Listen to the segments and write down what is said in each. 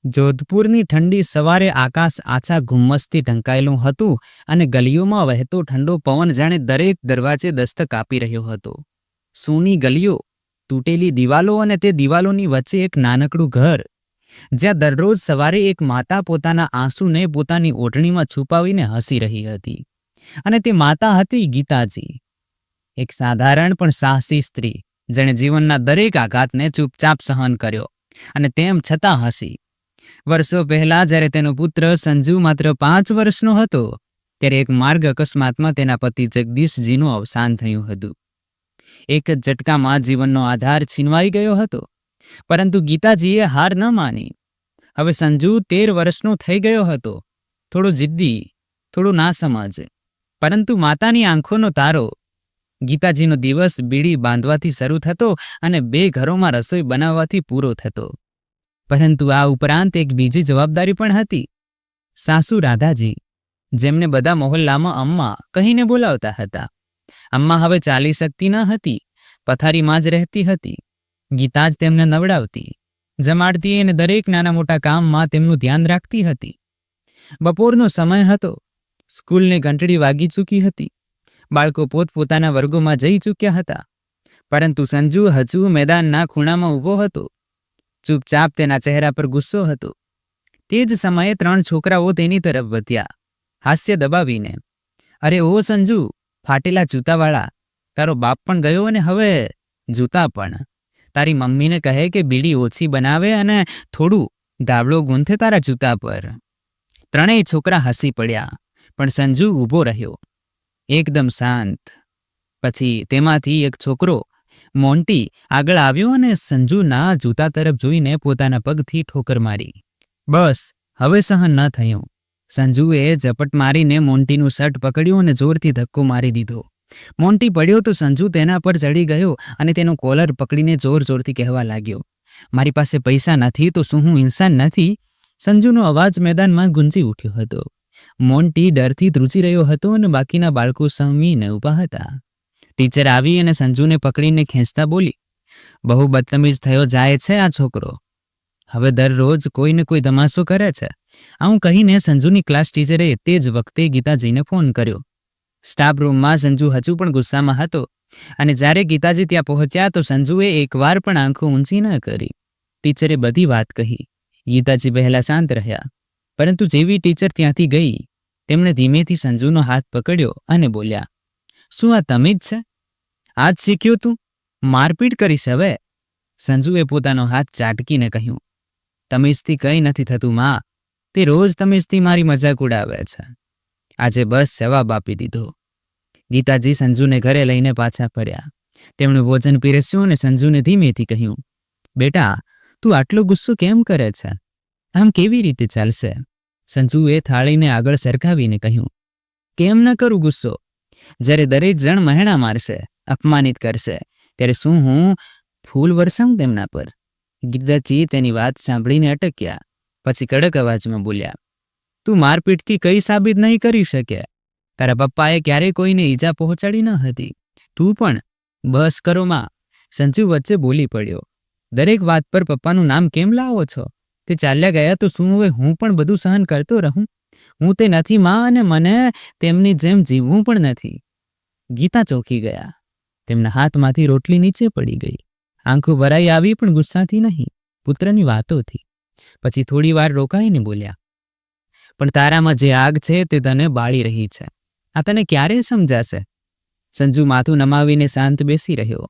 જોધપુરની ઠંડી સવારે આકાશ આછા ધુમ્મસથી ઢંકાયેલું હતું અને ગલીઓમાં વહેતો ઠંડો પવન જાણે દરેક દરવાજે દસ્તક આપી રહ્યો હતો. સૂની ગલીઓ, તૂટેલી દિવાલો અને તે દિવાલોની વચ્ચે એક નાનકડું ઘર, જ્યાં દરરોજ સવારે એક માતા પોતાના આંસુને પોતાની ઓઢણીમાં છુપાવીને હસી રહી હતી. અને તે માતા હતી ગીતાજી, એક સાધારણ પણ સાહસી સ્ત્રી, જેણે જીવનના દરેક આઘાતને ચૂપચાપ સહન કર્યો અને તેમ છતાં હસી. વર્ષો પહેલા જ્યારે તેનો પુત્ર સંજુ માત્ર 5 વર્ષનો હતો, ત્યારે એક માર્ગ અકસ્માતમાં તેના પતિ જગદીશજીનું અવસાન થયું હતું. એક જ ઝટકામાં જીવનનો આધાર છીનવાઈ ગયો હતો. પરંતુ ગીતાજીએ હાર ન માની. હવે સંજુ 13 વર્ષનો થઈ ગયો હતો, થોડો જિદ્દી, થોડો નાસમજ, પરંતુ માતાની આંખોનો તારો. ગીતાજીનો દિવસ બીડી બાંધવાથી શરૂ થતો અને 2 ઘરોમાં રસોઈ બનાવવાથી પૂરો થતો. પરંતુ આ ઉપરાંત એક બીજી જવાબદારી પણ હતી. સાસુ રાધાજી, જેમને બધા મોહલ્લામાં અમ્મા કહીને બોલાવતા હતા. અમ્મા હવે ચાલી શકતી ન હતી, પથારીમાં જ રહેતી હતી. ગીતા જ તેમને નવડાવતી, જમાડતી અને દરેક નાના મોટા કામમાં તેમનું ધ્યાન રાખતી હતી. બપોરનો સમય હતો, સ્કૂલની ઘંટડી વાગી ચૂકી હતી. બાળકો પોતપોતાના વર્ગોમાં જઈ ચૂક્યા હતા. પરંતુ સંજુ હજુ મેદાનના ખૂણામાં ઊભો હતો. ચૂપચાપ તેના ચહેરા પર ગુસ્સો હતો. તે જ સમયે 3 છોકરાઓ તેની તરફ વધ્યા, હાસ્ય દબાવીને. અરે ઓ સંજુ, ફાટેલા જૂતાવાળા, તારો બાપ પણ ગયો અને હવે જૂતા પણ. તારી મમ્મીને કહે કે બીડી ઓછી બનાવે અને થોડું ધાબળો ગૂંથે તારા જૂતા પર. 3 છોકરા હસી પડ્યા, પણ સંજુ ઊભો રહ્યો, એકદમ શાંત. પછી તેમાંથી એક છોકરો મોન્ટી આગળ આવ્યો અને સંજુના જૂતા તરફ જોઈને પોતાના પગથી ઠોકર મારી. બસ હવે સહન ન થયું. સંજુએ ઝપટ મારીને મોન્ટીનું શર્ટ પકડ્યું અને જોરથી ધક્કો મારી દીધો. મોન્ટી પડ્યો તો સંજુ તેના પર ચડી ગયો અને તેનો કોલર પકડીને જોર જોરથી કહેવા લાગ્યો, મારી પાસે પૈસા નથી તો શું હું ઇન્સાન નથી? સંજુનો અવાજ મેદાનમાં ગુંજી ઉઠ્યો હતો. મોન્ટી ડરથી ધ્રુજી રહ્યો હતો અને બાકીના બાળકો સમીને ઊભા હતા. ટીચર આવી અને સંજુને પકડીને ખેંચતા બોલી, બહુ બદતમીઝ થયો જાય છે આ છોકરો. હવે દરરોજ કોઈને કોઈ તમાશો કરે છે. આવું કહીને સંજુની ક્લાસ ટીચરે તે જ વખતે ગીતાજીને ફોન કર્યો. સ્ટાફ રૂમમાં સંજુ હજુ પણ ગુસ્સામાં હતો અને જ્યારે ગીતાજી ત્યાં પહોંચ્યા તો સંજુએ એકવાર પણ આંખો ઊંચી ન કરી. ટીચરે બધી વાત કહી. ગીતાજી પહેલા શાંત રહ્યા, પરંતુ જેવી ટીચર ત્યાંથી ગઈ, તેમણે ધીમેથી સંજુનો હાથ પકડ્યો અને બોલ્યા, શું આ તમીજ છે? આજ શીખ્યો તું? મારપીટ કરીશ હવે? સંજુએ પોતાનો હાથ ચાટકીને કહ્યું, તમીજથી કંઈ નથી થતું માં, તે રોજ તમીજથી મારી મજાક ઉડાવે છે. આજે બસ જવાબ આપી દીધો. ગીતાજી સંજુને ઘરે લઈને પાછા ફર્યા. તેમણે ભોજન પીરસ્યું અને સંજુને ધીમેથી કહ્યું, બેટા તું આટલો ગુસ્સો કેમ કરે છે? આમ કેવી રીતે ચાલશે? સંજુએ થાળીને આગળ સરકાવીને કહ્યું, કેમ ન કરું ગુસ્સો? જ્યારે દરેક જણ મહેણા મારશે, અપમાનિત કરશે, ત્યારે શું હું ફૂલ વરસાવું તેમના પર? ગીતાજી તેની વાત સાંભળીને અટક્યા. પછી કડક અવાજમાં બોલ્યા, તું મારપીટથી કંઈ સાબિત નહીં કરી શકે. તારા પપ્પાએ ક્યારેય કોઈને ઈજા પહોંચાડી ન હતી. તું પણ બસ કરો માં. સંજુ વચ્ચે બોલી પડ્યો, દરેક વાત પર પપ્પાનું નામ કેમ લાવો છો? તે ચાલ્યા ગયા તો શું હવે હું પણ બધું સહન કરતો રહું? હું તે નથી માં અને મને તેમની જેમ જીવવું પણ નથી. ગીતા ચોંકી ગયા. તેમના હાથમાંથી રોટલી નીચે પડી ગઈ. આંખો ભરાઈ આવી, પણ ગુસ્સાથી નહીં, પુત્રની વાતોથી. પછી થોડી વાર રોકાઈને બોલ્યા, પણ તારામાં જે આગ છે તે તને બાળી રહી છે. આ તને ક્યારે સમજાશે? સંજુ માથું નમાવીને શાંત બેસી રહ્યો.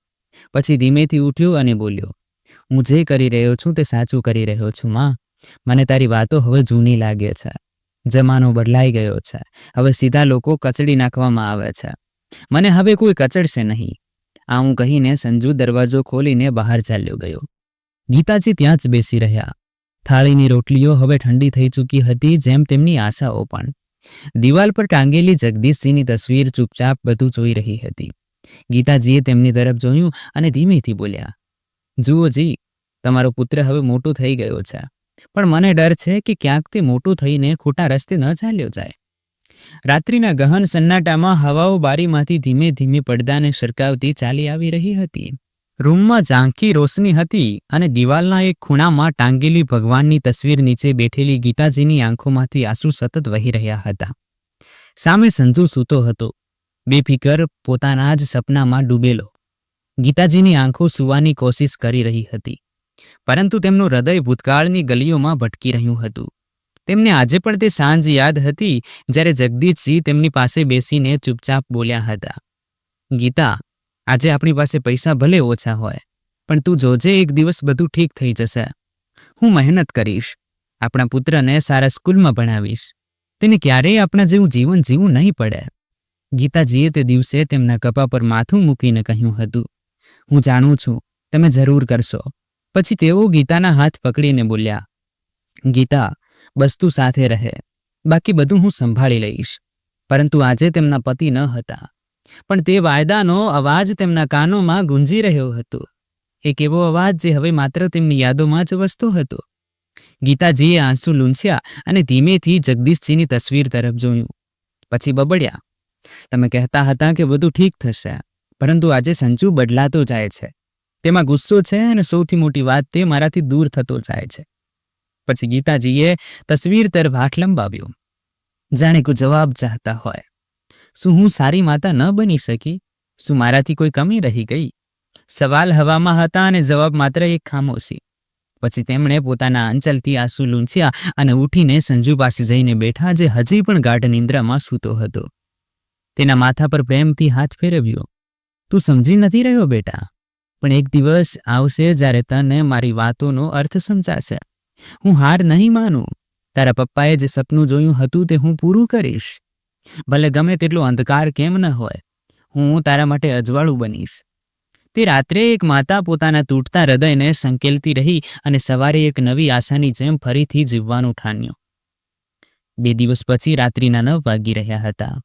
પછી ધીમેથી ઉઠ્યો અને બોલ્યો, હું જે કરી રહ્યો છું તે સાચું કરી રહ્યો છું માં. મને તારી વાતો હવે જૂની લાગે છે. જમાનો બદલાઈ ગયો છે. હવે સીધા લોકો કચડી નાખવામાં આવે છે. મને હવે કોઈ કચડશે નહીં. આવું કહીને સંજુ દરવાજો ખોલીને બહાર ચાલ્યો ગયો. ગીતાજી ત્યાં જ બેસી રહ્યા. થાળીની રોટલીઓ હવે ઠંડી થઈ ચૂકી હતી, જેમ તેમની આશાઓ પણ. દિવાલ પર ટાંગેલી જગદીશજીની તસવીર ચૂપચાપ બધું જોઈ રહી હતી. ગીતાજીએ તેમની તરફ જોયું અને ધીમેથી બોલ્યા, જુઓ જી, તમારો પુત્ર હવે મોટો થઈ ગયો છે, પણ મને ડર છે કે ક્યાંક તે મોટો થઈને ખોટા રસ્તે ન ચાલ્યો જાય. રાત્રિના ગહન સન્નાટામાં હવાઓ બારીમાંથી ધીમે ધીમે પડદાને સરકાવતી ચાલી આવી રહી હતી. રૂમમાં ઝાંખી રોશની હતી અને દિવાલના એક ખૂણામાં ટાંગેલી ભગવાનની તસવીર નીચે બેઠેલી ગીતાજીની આંખોમાંથી આંસુ સતત વહી રહ્યા હતા. સામે સંજુ સૂતો હતો, બેફિકર, પોતાના જ સપનામાં ડૂબેલો. ગીતાજીની આંખો સૂવાની કોશિશ કરી રહી હતી, પરંતુ તેમનું હૃદય ભૂતકાળની ગલીઓમાં ભટકી રહ્યું હતું. તેમને આજે પણ તે સાંજ યાદ હતી જ્યારે જગદીશજી તેમની પાસે બેસીને ચૂપચાપ બોલ્યા હતા, ગીતા, આજે આપણી પાસે પૈસા ભલે ઓછા હોય, પણ તું જોજે, એક દિવસ બધું ઠીક થઈ જશે. હું મહેનત કરીશ, આપણા પુત્રને સારા સ્કૂલમાં ભણાવીશ, તેને ક્યારેય આપણા જેવું જીવન જીવવું નહીં પડે. ગીતાજીએ તે દિવસે તેમના કપા પર માથું મૂકીને કહ્યું હતું, હું જાણું છું, તમે જરૂર કરશો. પછી તેઓ ગીતાના હાથ પકડીને બોલ્યા, ગીતા, બસ તું સાથે રહે, બાકી બધું હું સંભાળી લઈશ. પરંતુ આજે તેમના પતિ ન હતા, પણ તે વાયદાનો અવાજ તેમના કાનોમાં ગુંજી રહ્યો હતો. એક એવો અવાજ જે હવે માત્ર તેમની યાદોમાં જ વસતો હતો. ગીતાજીએ આંસુ લૂંછ્યા અને ધીમેથી જગદીશજીની તસવીર તરફ જોયું. પછી બબડ્યા, તમે કહેતા હતા કે બધું ઠીક થશે, પરંતુ આજે સંજુ બદલાતો જાય છે. તેમાં ગુસ્સો છે અને સૌથી મોટી વાત, તે મારાથી દૂર થતો જાય છે. પછી ગીતાજીએ તસવીર તરફ હાથ લંબાવ્યો, જાણે કોઈ જવાબ ચાહતા હોય. શું હું સારી માતા ન બની શકી? શું મારાથી કોઈ કમી રહી ગઈ? સવાલ હવામાં હતા અને જવાબ માત્ર એક ખામોશી. પછી તેમણે પોતાના આંચલથી આંસુ લૂંછ્યા અને ઉઠીને સંજુ પાસે જઈને બેઠા, જે હજી પણ ગાઢ નિંદ્રામાં સૂતો હતો. તેના માથા પર પ્રેમથી હાથ ફેરવ્યો. તું સમજી નથી રહ્યો બેટા, પણ એક દિવસ આવશે જ્યારે તને મારી વાતોનો અર્થ સમજાશે. હું હાર નહીં માનું. તારા પપ્પાએ જે સપનું જોયું હતું તે હું પૂરું કરીશ. ભલે ગમે તેટલો અંધકાર કેમ ન હોય, હું તારા માટે અજવાળું બનીશ. તે રાત્રે એક માતા પોતાના તૂટતા હૃદયને સંકેલતી રહી અને સવારે એક નવી આશાની જેમ ફરીથી જીવવાનું ઠાન્યું. 2 દિવસ પછી રાત્રિના 9 વાગી રહ્યા હતા.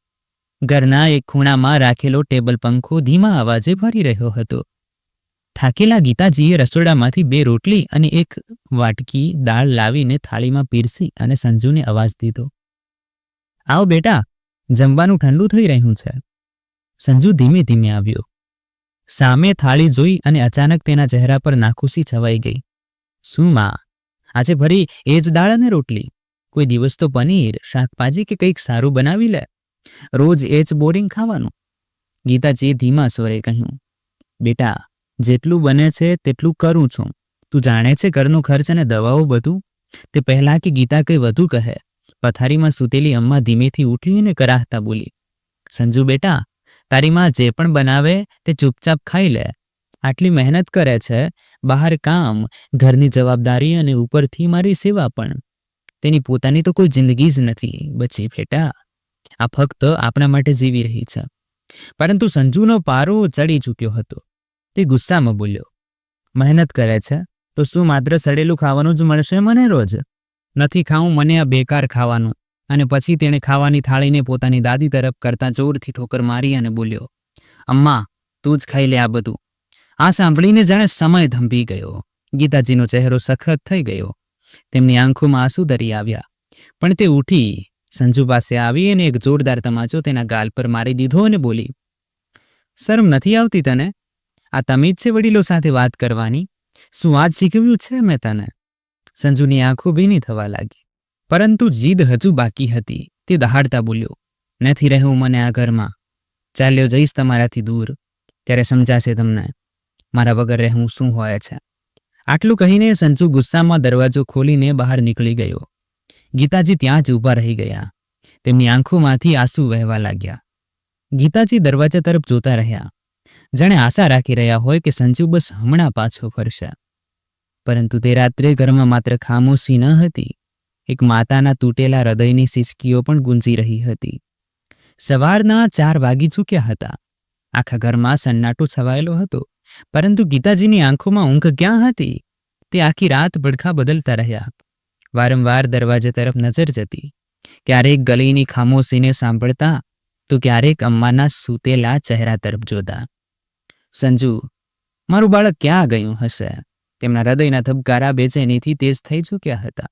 ઘરના એક ખૂણામાં રાખેલો ટેબલ પંખો ધીમા અવાજે ફરી રહ્યો હતો. થાકેલા ગીતાજીએ રસોડામાંથી 2 રોટલી અને 1 વાટકી દાળ લાવીને થાળીમાં પીરસી અને સંજુને અવાજ દીધો, આવો બેટા, જમવાનું ઠંડુ થઈ રહ્યું છે. સંજુ ધીમે ધીમે આવ્યો. સામે થાળી જોઈ અને અચાનક તેના ચહેરા પર નાખુશી છવાઈ ગઈ. શું માં, આજે ફરી એ જ દાળ અને રોટલી? કોઈ દિવસ તો પનીર, શાકભાજી કે કંઈક સારું બનાવી લે. રોજ એ જ બોરિંગ ખાવાનું. ગીતાજીએ ધીમા સ્વરે કહ્યું, બેટા, જેટલું બને છે તેટલું કરું છું. તું જાણે છે ઘરનો ખર્ચ અને દવાઓ બધું? તે પહેલાં કે ગીતા કંઈ વધુ કહે, પથારીમાં સૂતેલી અમ્મા ધીમેથી ઉઠી અને કરાહતા બોલી, સંજુ બેટા, તારી માં જે પણ બનાવે તે ચૂપચાપ ખાઈ લે. આટલી મહેનત કરે છે, બહાર કામ, ઘરની જવાબદારી અને ઉપરથી મારી સેવા પણ. તેની પોતાની તો કોઈ જિંદગી જ નથી બચી બેટા. આ ફક્ત આપણા માટે જીવી રહી છે. પરંતુ સંજુનો પારો ચડી ચૂક્યો હતો. તે ગુસ્સામાં બોલ્યો, મહેનત કરે છે તો શું માત્ર સડેલું ખાવાનું જ મળશે મને રોજ? નથી ખાવું મને આ બેકાર ખાવાનું. અને પછી તેણે ખાવાની થાળીને પોતાની દાદી તરફ કરતાં જોરથી ઠોકર મારી અને બોલ્યો, અમ્મા, તું જ ખાઈ લે આ બધું. આ સાંભળીને જાણે સમય થંભી ગયો. ગીતાજીનો ચહેરો સખત થઈ ગયો. તેમની આંખોમાં આંસુ ધરી આવ્યા. પણ તે ઉઠી, સંજુ પાસે આવી અને એક જોરદાર તમાચો તેના ગાલ પર મારી દીધો અને બોલી, શરમ નથી આવતી તને? આ તમીજ છે વડીલો સાથે વાત કરવાની? શું આજ શીખવ્યું છે મેં તને? સંજુની આંખો ભીની થવા લાગી, પરંતુ જીદ હજુ બાકી હતી. તે દહાડતા બોલ્યો, નથી રહેવું મને આ ઘરમાં. ચાલ્યો જઈશ તમારાથી દૂર, ત્યારે સમજાશે તમને મારા વગર રહેવું શું હોય છે. આટલું કહીને સંજુ ગુસ્સામાં દરવાજો ખોલીને બહાર નીકળી ગયો. ગીતાજી ત્યાં જ ઊભા રહી ગયા. તેમની આંખોમાંથી આંસુ વહેવા લાગ્યા. ગીતાજી દરવાજા તરફ જોતા રહ્યા, જાણે આશા રાખી રહ્યા હોય કે સંજુ બસ હમણાં પાછો ફરશે. પરંતુ તે રાત્રે ઘરમાં માત્ર ખામોશી ન હતી, એક માતાના તૂટેલા હૃદયની સિસકીઓ પણ ગુંજી રહી હતી. સવારના 4 વાગી ચૂક્યા હતા. આખા ઘરમાં સન્નાટો છવાયેલો હતો, પરંતુ ગીતાજીની આંખોમાં ઊંઘ ક્યાં હતી? તે આખી રાત પડખા બદલતા રહ્યા. વારંવાર દરવાજા તરફ નજર જતી, ક્યારેક ગલીની ખામોશીને સાંભળતા તો ક્યારેક અમ્માના સૂતેલા ચહેરા તરફ જોતા. સંજુ, મારું બાળક ક્યાં ગયું હશે? તેમના હૃદયના ધબકારા બેચેનીથી તેજ થઈ ચૂક્યા હતા.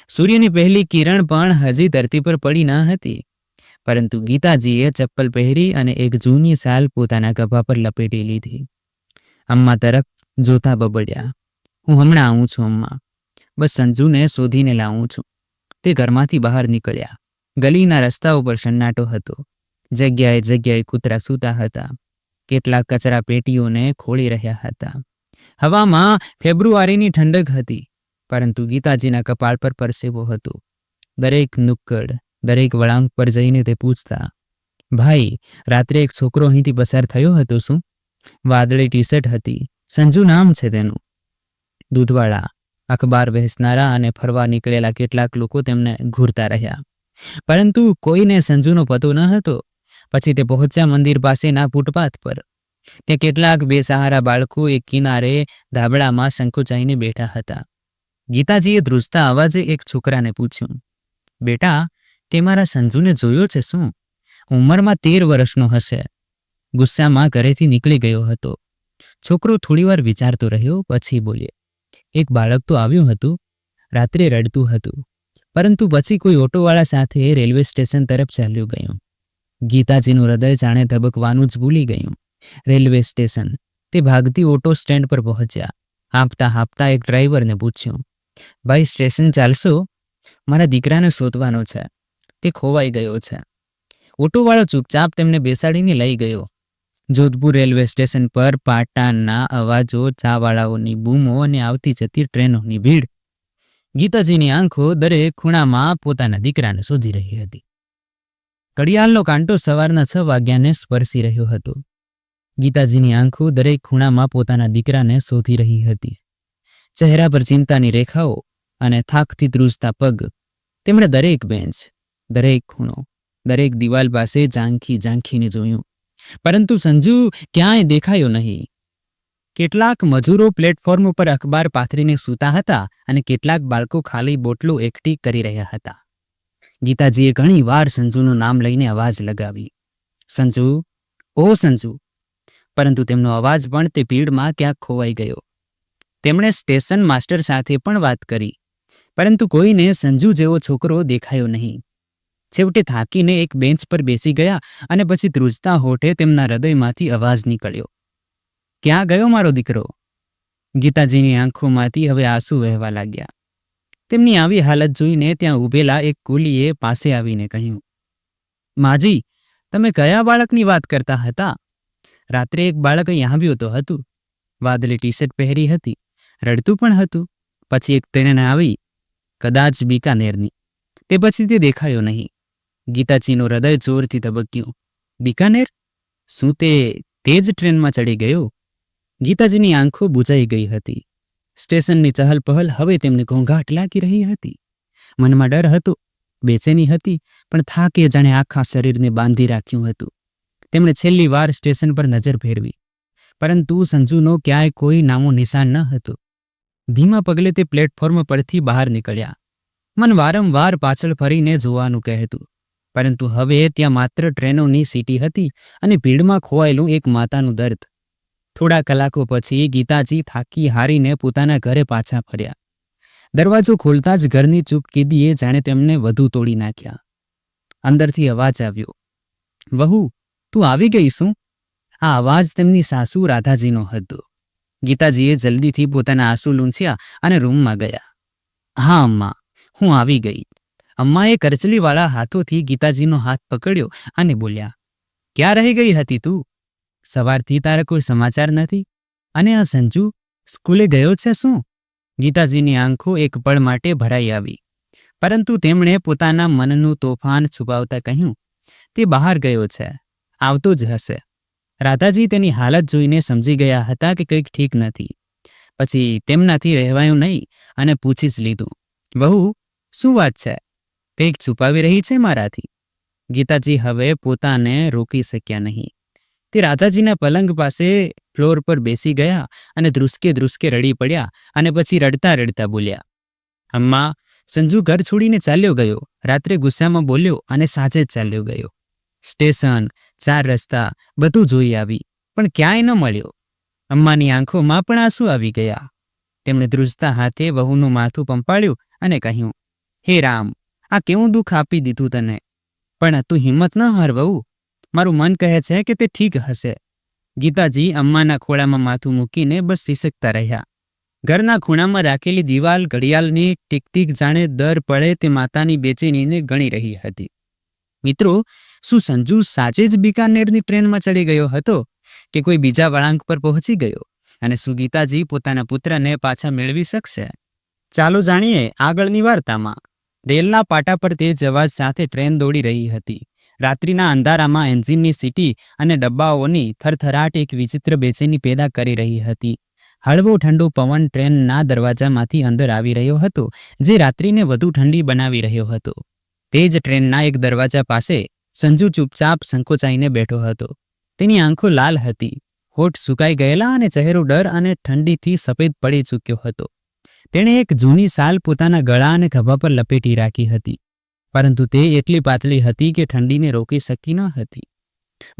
સૂર્યની પહેલી કિરણ પણ હજી ધરતી પર પડી ન હતી, પરંતુ ગીતાજીએ ચપ્પલ પહેરી અને એક જૂની શાલ પોતાના ખભા પર લપેટી લીધી. અમ્મા તરફ જોતા બબડ્યા, હું હમણાં આવું છું અમ્મા, બસ સંજુને શોધીને લાવું છું. તે ઘરમાંથી બહાર નીકળ્યા. ગલીના રસ્તા ઉપર સન્નાટો હતો. જગ્યાએ જગ્યાએ કૂતરા સૂતા હતા. કેટલાક કચરા પેટીઓને ખોળી રહ્યા હતા. હવામાં ફેબ્રુઆરીની ઠંડક હતી, પરંતુ ગીતાજીના કપાળ પર પરસેવો હતો. દરેક નુક્કડ, દરેક વળાંક પર જઈને તે પૂછતા, ભાઈ, રાત્રે એક છોકરો અહીંથી પસાર થયો હતો શું? વાદળી ટી શર્ટ હતી, સંજુ નામ છે તેનું. દૂધવાળા, અખબાર વહેંચનારા અને ફરવા નીકળેલા કેટલાક લોકો તેમને ઘૂરતા રહ્યા, પરંતુ કોઈને સંજુનો પતો ન હતો. પછી તે પહોંચ્યા મંદિર પાસેના ફૂટપાથ પર. ત્યાં કેટલાક બેસહારા બાળકો એક કિનારે ધાબળામાં સંકોચાઈને બેઠા હતા. ગીતાજીએ ધ્રુજતા અવાજે એક છોકરાને પૂછ્યું, બેટા, તે મારા સંજુને જોયો છે શું? ઉંમરમાં 13 વર્ષનો હશે. ગુસ્સામાં ઘરેથી નીકળી ગયો હતો. છોકરો થોડીવાર વિચારતો રહ્યો, પછી બોલ્યો, એક બાળક તો આવ્યું હતું, રાત્રે રડતું હતું, પરંતુ પછી કોઈ ઓટોવાળા સાથે રેલવે સ્ટેશન તરફ ચાલ્યું ગયું. ગીતાજીનું હૃદય જાણે ધબકવાનું જ ભૂલી ગયું. Railway station. તે ભાગતી ઓટો સ્ટેન્ડ પર પહોંચ્યા. હાંફતા હાંફતા એક ડ્રાઈવરને પૂછ્યું, ભાઈ, સ્ટેશન ચાલશો? મારા દીકરાને શોધવાનો છે, તે ખોવાઈ ગયો છે. ઓટોવાળો ચૂપચાપ તેમને બેસાડીને લઈ ગયો. જોધપુર રેલવે સ્ટેશન પર પાટાના અવાજો, ચાવાળાઓની બૂમો અને આવતી જતી ટ્રેનોની ભીડ. ગીતાજીની આંખો દરેક ખૂણામાં પોતાના દીકરાને શોધી રહી હતી. ઘડિયાળનો કાંટો સવારના 6 વાગ્યાને સ્પર્શી રહ્યો હતો. ગીતાજીની આંખો દરેક ખૂણામાં પોતાના દીકરાને શોધી રહી હતી. ચહેરા પર ચિંતાની રેખાઓ અને થાકથી ધ્રુજતા પગ. તેમણે દરેક બેન્ચ, દરેક ખૂણો, દરેક દિવાલ પાસે ઝાંખીને જોયું, પરંતુ સંજુ ક્યાંય દેખાયો નહીં. કેટલાક મજૂરો પ્લેટફોર્મ ઉપર અખબાર પાથરીને સૂતા હતા અને કેટલાક બાળકો ખાલી બોટલો એકઠી કરી રહ્યા હતા. ગીતાજીએ ઘણી વાર સંજુનું નામ લઈને અવાજ લગાવી, સંજુ, ઓ સંજુ, પરંતુ તેમનો અવાજ પણ તે ભીડમાં ક્યાંક ખોવાઈ ગયો. તેમણે સ્ટેશન માસ્ટર સાથે પણ વાત કરી, પરંતુ કોઈને સંજુ જેવો છોકરો દેખાયો નહીં. છેવટે થાકીને એક બેન્ચ પર બેસી ગયા અને પછી ધ્રુજતા હોઠે તેમના હૃદયમાંથી અવાજ નીકળ્યો, ક્યાં ગયો મારો દીકરો? ગીતાજીની આંખોમાંથી હવે આંસુ વહેવા લાગ્યા. તેમની આવી હાલત જોઈને ત્યાં ઊભેલા એક કુલીએ પાસે આવીને કહ્યું, માજી, તમે કયા બાળકની વાત કરતા હતા? રાત્રે એક બાળક અહીં આવ્યું તો હતું. વાદળી ટી શર્ટ પહેરી હતી, રડતું પણ હતું. પછી એક ટ્રેન આવી, કદાચ બીકાનેરની. તે પછી તે દેખાયો નહીં. ગીતાજીનું હૃદય જોરથી ધબક્યું. બીકાનેર? શું તે જ ટ્રેનમાં ચડી ગયો? ગીતાજીની આંખો બુજાઈ ગઈ હતી. સ્ટેશનની ચહલપહલ હવે તેમને ઘોંઘાટ લાગી રહી હતી. મનમાં ડર હતો, બેચેની હતી, પણ થાકે જાણે આખા શરીરને બાંધી રાખ્યું હતું. તેમણે છેલ્લી વાર સ્ટેશન પર નજર ફેરવી, પરંતુ સંજુનો ક્યાંય કોઈ નામો નિશાન ન હતું. ધીમા પગલે તે પ્લેટફોર્મ પરથી બહાર નીકળ્યા. મન વારંવાર પાછળ ફરીને જોવાનું કહેતું, પરંતુ હવે ત્યાં માત્ર ટ્રેનોની સીટી હતી અને ભીડમાં ખોવાયેલું એક માતાનું દર્દ. થોડા કલાકો પછી ગીતાજી થાકી હારીને પોતાના ઘરે પાછા ફર્યા. દરવાજો ખોલતા જ ઘરની ચૂપકીદીએ જાણે તેમને વધુ તોડી નાખ્યા. અંદરથી અવાજ આવ્યો, વહુ, તું આવી ગઈ શું? આ અવાજ તેમની સાસુ રાધાજીનો હતો. ગીતાજીએ જલ્દીથી પોતાના આંસુ લૂંછ્યા અને રૂમમાં ગયા. હા અમ્મા, હું આવી ગઈ. અમ્માએ કરચલીવાળા હાથોથી ગીતાજીનો હાથ પકડ્યો અને બોલ્યા, ક્યાં રહી ગઈ હતી તું? સવારથી તારા કોઈ સમાચાર નથી. અને આ સંજુ સ્કૂલે ગયો છે શું? ગીતાજીની આંખો એક પળ માટે ભરાઈ આવી, પરંતુ તેમણે પોતાના મનનું તોફાન છુપાવતા કહ્યું, તે બહાર ગયો છે, આવતો જ હશે. રાધાજી તેની હાલત જોઈને સમજી ગયા હતા કે કંઈક ઠીક નથી. પછી તેમનાથી રહેવાયું નહીં અને પૂછી જ લીધું, વહુ, શું વાત છે? કંઈક છુપાવી રહી છે મારાથી? ગીતાજી હવે પોતાને રોકી શક્યા નહીં. તે રાધાજીના પલંગ પાસે ફ્લોર પર બેસી ગયા અને ધ્રુસકે ધ્રુસકે રડી પડ્યા અને પછી રડતા રડતા બોલ્યા, અમ્મા, સંજુ ઘર છોડીને ચાલ્યો ગયો. રાત્રે ગુસ્સામાં બોલ્યો અને સાંજે જ ચાલ્યો ગયો. સ્ટેશન, 4 રસ્તા, બધું જોઈ આવી, પણ ક્યાંય ન મળ્યો. અમ્માની આંખોમાં પણ આંસુ આવી ગયા. તેમણે ધ્રુજતા હાથે વહુનું માથું પંપાળ્યું અને કહ્યું, હે રામ, આ કેવું દુઃખ આપી દીધું તને. પણ તું હિંમત ન હાર વહુ, મારું મન કહે છે કે તે ઠીક હશે. ગીતાજી અમ્માના ખોળામાં માથું મૂકીને બસ સિસકતા રહ્યા. ઘરના ખૂણામાં રાખેલી દિવાલ ઘડિયાળની ટીક જાણે દર પળે તે માતાની બેચેનીને ગણી રહી હતી. મિત્રો, શું સંજુ સાચે જ બિકાનેરની ટ્રેનમાં ચડી ગયો હતો કે કોઈ બીજા વળાંક પર પહોંચી ગયો? અને શું ગીતાજી પોતાના પુત્રને પાછા મેળવી શકશે? ચાલો જાણીએ આગળની વાર્તામાં. રેલના પાટા પર તેજ અવાજ સાથે ટ્રેન દોડી રહી હતી. રાત્રિના અંધારામાં એન્જિનની સીટી અને ડબ્બાઓની થરથરાટ એક વિચિત્ર બેચેની પેદા કરી રહી હતી. હળવો ઠંડો પવન ટ્રેનના દરવાજામાંથી અંદર આવી રહ્યો હતો, જે રાત્રિને વધુ ઠંડી બનાવી રહ્યો હતો. તે જ ટ્રેનના એક દરવાજા પાસે સંજુ ચૂપચાપ સંકોચાઈને બેઠો હતો. તેની આંખો લાલ હતી, હોઠ સુકાઈ ગયેલા અને ચહેરો ડર અને ઠંડીથી સફેદ પડી ચૂક્યો હતો. તેણે એક જૂની શાલ પોતાના ગળા અને ખભા પર લપેટી રાખી હતી, પરંતુ તે એટલી પાતળી હતી કે ઠંડીને રોકી શકી ન હતી.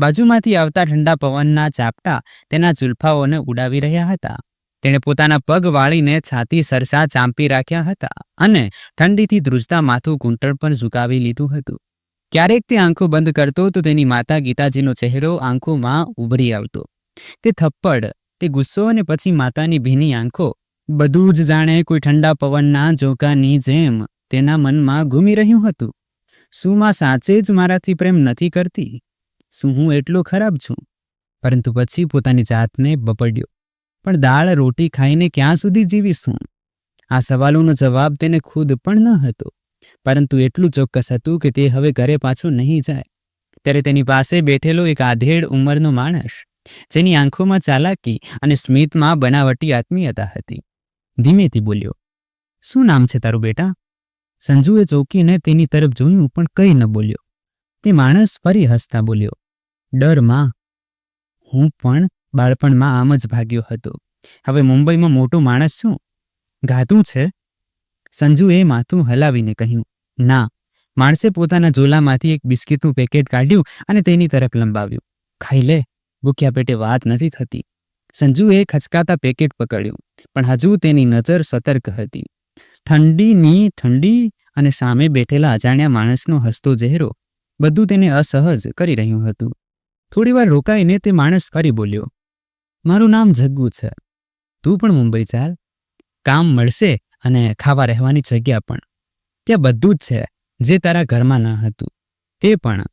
બાજુમાંથી આવતા ઠંડા પવનના ચાપટા તેના જુલ્ફાઓને ઉડાવી રહ્યા હતા. તેણે પોતાના પગ વાળીને છાતી સરસા ચાંપી રાખ્યા હતા અને ઠંડીથી ધ્રુજતા માથું ઘૂંટણ પર ઝુકાવી લીધું હતું. ક્યારેક તે આંખો બંધ કરતો તો તેની માતા ગીતાજીનો ચહેરો આંખોમાં ઉભરી આવતો. તે થપ્પડ, તે ગુસ્સો અને પછી માતાની ભીની આંખો, બધું જ જાણે કોઈ ઠંડા પવનના ઝોકાની જેમ તેના મનમાં ઘૂમી રહ્યું હતું. શું માં સાચે જ મારાથી પ્રેમ નથી કરતી? શું હું એટલો ખરાબ છું? પરંતુ પછી પોતાની જાતને બપડ્યો, પણ દાળ રોટી ખાઈને ક્યાં સુધી જીવીશું? આ સવાલોનો જવાબ તેને ખુદ પણ ન હતો, પરંતુ એટલું ચોક્કસ હતું કે તે હવે ઘરે પાછો નહીં જાય. ત્યારે તેની પાસે બેઠેલો એક આધેડ ઉંમરનો માણસ, જેની આંખોમાં ચાલાકી અને સ્મિતમાં બનાવટી આત્મીયતા હતી, ધીમેથી બોલ્યો, શું નામ છે તારું બેટા? સંજુએ ચોંકીને તેની તરફ જોયું, પણ કંઈ ન બોલ્યો. તે માણસ ફરી હસતા બોલ્યો, ડર માં, હું પણ બાળપણમાં આમ જ ભાગ્યો હતો. હવે મુંબઈમાં મોટો માણસ છું. ગાધું છે? સંજુએ માથું હલાવીને કહ્યું, ના. માણસે પોતાના ઝોલામાંથી એક બિસ્કીટનું પેકેટ કાઢ્યું અને તેની તરફ લંબાવ્યું. ખાઈ લે, ભૂખ્યા પેટે વાત નથી થતી. સંજુએ ખચકાતા પેકેટ પકડ્યું, પણ હજુ તેની નજર સતર્ક હતી. ઠંડી અને સામે બેઠેલા અજાણ્યા માણસનો હસતો ચહેરો, બધું તેને અસહજ કરી રહ્યું હતું. થોડીવાર રોકાઈને તે માણસ ફરી બોલ્યો, મારું નામ જગ્ગુ છે. તું પણ મુંબઈ ચાલ. કામ મળશે અને ખાવા રહેવાની જગ્યા પણ. ત્યાં બધું જ છે જે તારા ઘરમાં ન હતું. તે પણ.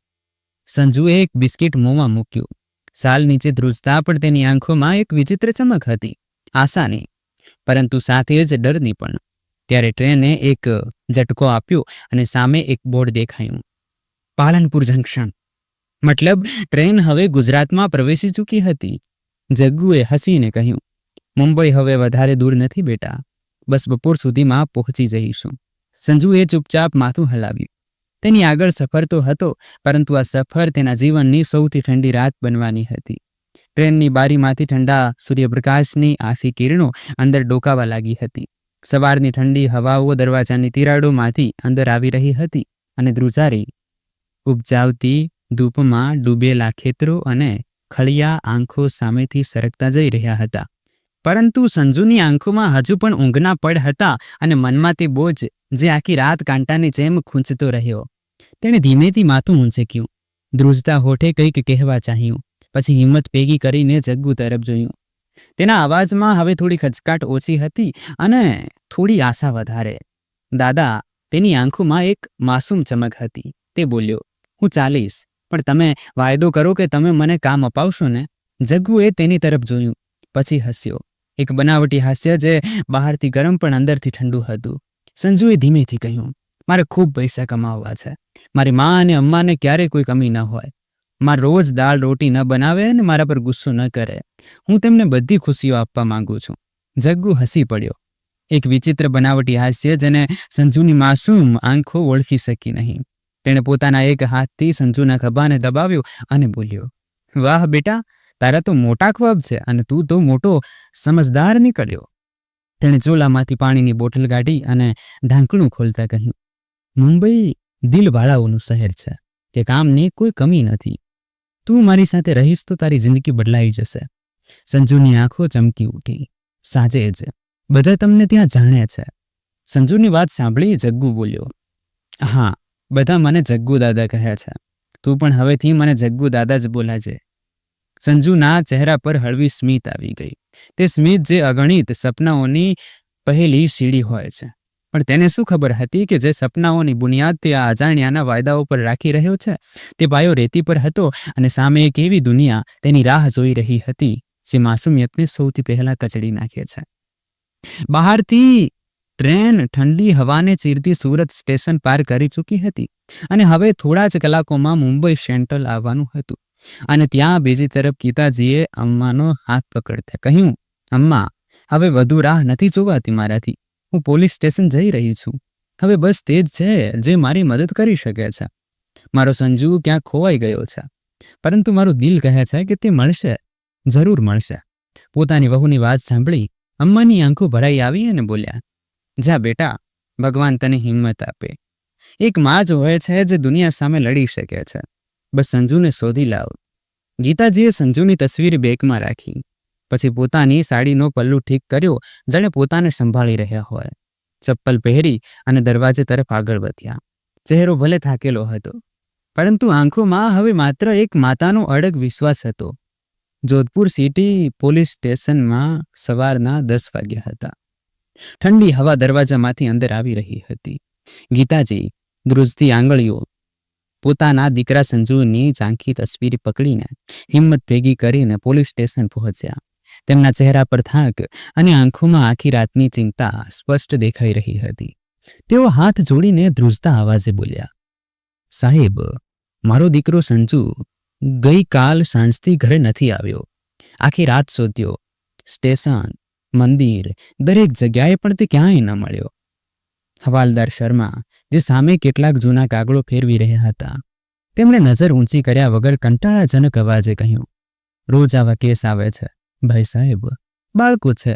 સંજુએ એક બિસ્કિટ મોંમાં મૂક્યું. સાલ નીચે ધ્રુજતા પણ તેની આંખોમાં એક વિચિત્ર ચમક હતી, આશાની, પરંતુ સાથે જ ડરની પણ. ત્યારે ટ્રેને એક ઝટકો આપ્યો અને સામે એક બોર્ડ દેખાયું, પાલનપુર જંકશન. મતલબ ટ્રેન હવે ગુજરાતમાં પ્રવેશી ચૂકી હતી. જગ્ગુએ હસીને કહ્યું, મુંબઈ હવે વધારે દૂર નથી બેટા, બસ બપોર સુધીમાં પહોંચી જઈશું. સંજુએ ચૂપચાપ માથું હલાવ્યું. તેની આગળ સફર તો હતો, પરંતુ આ સફર તેના જીવનની સૌથી ઠંડી રાત બનવાની હતી. ટ્રેનની બારીમાંથી ઠંડા સૂર્યપ્રકાશની આછી કિરણો અંદર ડોકાવા લાગી હતી. સવારની ઠંડી હવાઓ દરવાજાની તિરાડોમાંથી અંદર આવી રહી હતી અને ધ્રુજારી ઉપજાવતી ધૂપમાં ડૂબેલા ખેતરો અને ખળિયા આંખો સામેથી સરકતા જઈ રહ્યા હતા. પરંતુ સંજુની આંખોમાં હજુ પણ ઊંઘના પડ હતા અને મનમાં તે બોજ જે આખી રાત કાંટાની જેમ ખૂંચતો રહ્યો. તેણે ધીમેથી માથું ઊંચક્યું, ધ્રુજતા હોઠે કંઈક કહેવા ચાહ્યું, પછી હિંમત ભેગી કરીને જગ્ગુ તરફ જોયું. તેના અવાજમાં હવે થોડી ખચકાટ ઓછી હતી અને થોડી આશા વધારે. દાદા, તેની આંખોમાં એક માસૂમ ચમક હતી. તે બોલ્યો, હું ચાલીશ, પણ તમે વાયદો કરો કે તમે મને કામ અપાવશો ને? જગ્ગુએ તેની તરફ જોયું, પછી હસ્યો, એક બનાવટી હાસ્ય જે બહારથી ગરમ પણ અંદરથી ઠંડુ હતું. સંજુએ ધીમેથી કહ્યું, મારે ખૂબ પૈસા કમાવવા છે. મારી મા અને અમ્માને ક્યારેય કોઈ કમી ન હોય. મારે રોજ દાળ રોટી ન બનાવે અને મારા પર ગુસ્સો ન કરે. હું તેમને બધી ખુશીઓ આપવા માંગુ છું. જગ્ગુ હસી પડ્યો, એક વિચિત્ર બનાવટી હાસ્ય જેને સંજુની માસૂમ આંખો ઓળખી શકી નહીં. તેણે પોતાના એક હાથથી સંજુના ખભાને દબાવ્યો અને બોલ્યો, વાહ બેટા, તારા તો મોટા ખ્વાબ છે અને તું તો મોટો સમજદાર નીકળ્યો. તેણે ચોલામાંથી પાણીની બોટલ કાઢી અને ઢાંકણું ખોલતા કહ્યું, મુંબઈ દિલવાળાઓનું શહેર છે. તે કામની કોઈ કમી નથી. તું મારી સાથે રહીશ તો તારી જિંદગી બદલાઈ જશે. સંજુની આંખો ચમકી ઉઠી. સાચે જ, બધા તમને ત્યાં જાણે છે. સંજુની વાત સાંભળી જગ્ગુ બોલ્યો, હા, બધા મને જગ્ગુ દાદા કહે છે. તું પણ હવેથી મને જગ્ગુ દાદા જ બોલાજે. સંજુના ચહેરા પર હળવી સ્મિત આવી ગઈ. તે સ્મિત જે અગણિત સપનાઓની પહેલી સીડી હોય છે. પણ તેને શું ખબર હતી કે જે સપનાઓની બુનિયાદ તે આ અજાણ્યાના વાયદાઓ પર રાખી રહ્યો છે. તે પાયો રેતી પર હતો અને સામે એક એવી દુનિયા તેની રાહ જોઈ રહી હતી જે માસુમિયતને સૌથી પહેલા કચડી નાખે છે. બહારથી ટ્રેન ઠંડી હવાને ચીરતી સુરત સ્ટેશન પાર કરી ચૂકી હતી અને હવે થોડા જ કલાકોમાં મુંબઈ સેન્ટ્રલ આવવાનું હતું. અને ત્યાં બીજી તરફ ગીતાજીએ અમ્માનો હાથ પકડતા કહ્યું, અમ્મા, હવે વધુ રાહ નથી જોવાતી મારાથી. હું પોલીસ સ્ટેશન જઈ રહી છું. હવે બસ તે જ છે જે મારી મદદ કરી શકે છે. મારો સંજુ ક્યાંક ખોવાઈ ગયો છે, પરંતુ મારું દિલ કહે છે કે તે મળશે, જરૂર મળશે. પોતાની વહુની વાત સાંભળી અમ્માની આંખો ભરાઈ આવી અને બોલ્યા, જા બેટા, ભગવાન તને હિંમત આપે. એક માં જ હોય છે જે દુનિયા સામે લડી શકે છે. બસ સંજુને શોધી લાવ. ગીતાજીએ સંજુની તસવીર બેગમાં રાખી. પછી પોતાની સાડીનો પલ્લુ ઠીક કર્યો, જાણે પોતાને સંભાળી રહ્યા હોય. ચપ્પલ પહેરી અને દરવાજે તરફ આગળ વધ્યા. ચહેરો ભલે થાકેલો હતો, પરંતુ આંખોમાં હવે માત્ર એક માતાનો અડગ વિશ્વાસ હતો. જોધપુર સિટી પોલીસ સ્ટેશનમાં સવારના 10 વાગ્યા હતા. ઠંડી હવા દરવાજામાંથી અંદર આવી રહી હતી. ગીતાજી ધ્રુજતી આંગળીઓ પોતાના દીકરા સંજુની ઝાંખી તસવીર પકડીને હિંમત ભેગી કરીને પોલીસ સ્ટેશન પહોંચ્યા. તેમના ચહેરા પર થાક અને આંખોમાં આખી રાતની ચિંતા સ્પષ્ટ દેખાઈ રહી હતી. તેઓ હાથ જોડીને ધ્રુજતા અવાજે બોલ્યા, સાહેબ, મારો દીકરો સંજુ ગઈકાલ સાંજથી ઘરે નથી આવ્યો. આખી રાત શોધ્યો, સ્ટેશન, મંદિર, દરેક જગ્યાએ, પણ તે ક્યાંય ન મળ્યો. હવાલદાર શર્મા, જે સામે કેટલાક જૂના કાગળો ફેરવી રહ્યા હતા, તેમણે નજર ઊંચી કર્યા વગર કંટાળાજનક અવાજે કહ્યું, રોજ આવા કેસ આવે છે ભાઈ સાહેબ. બાળકો છે,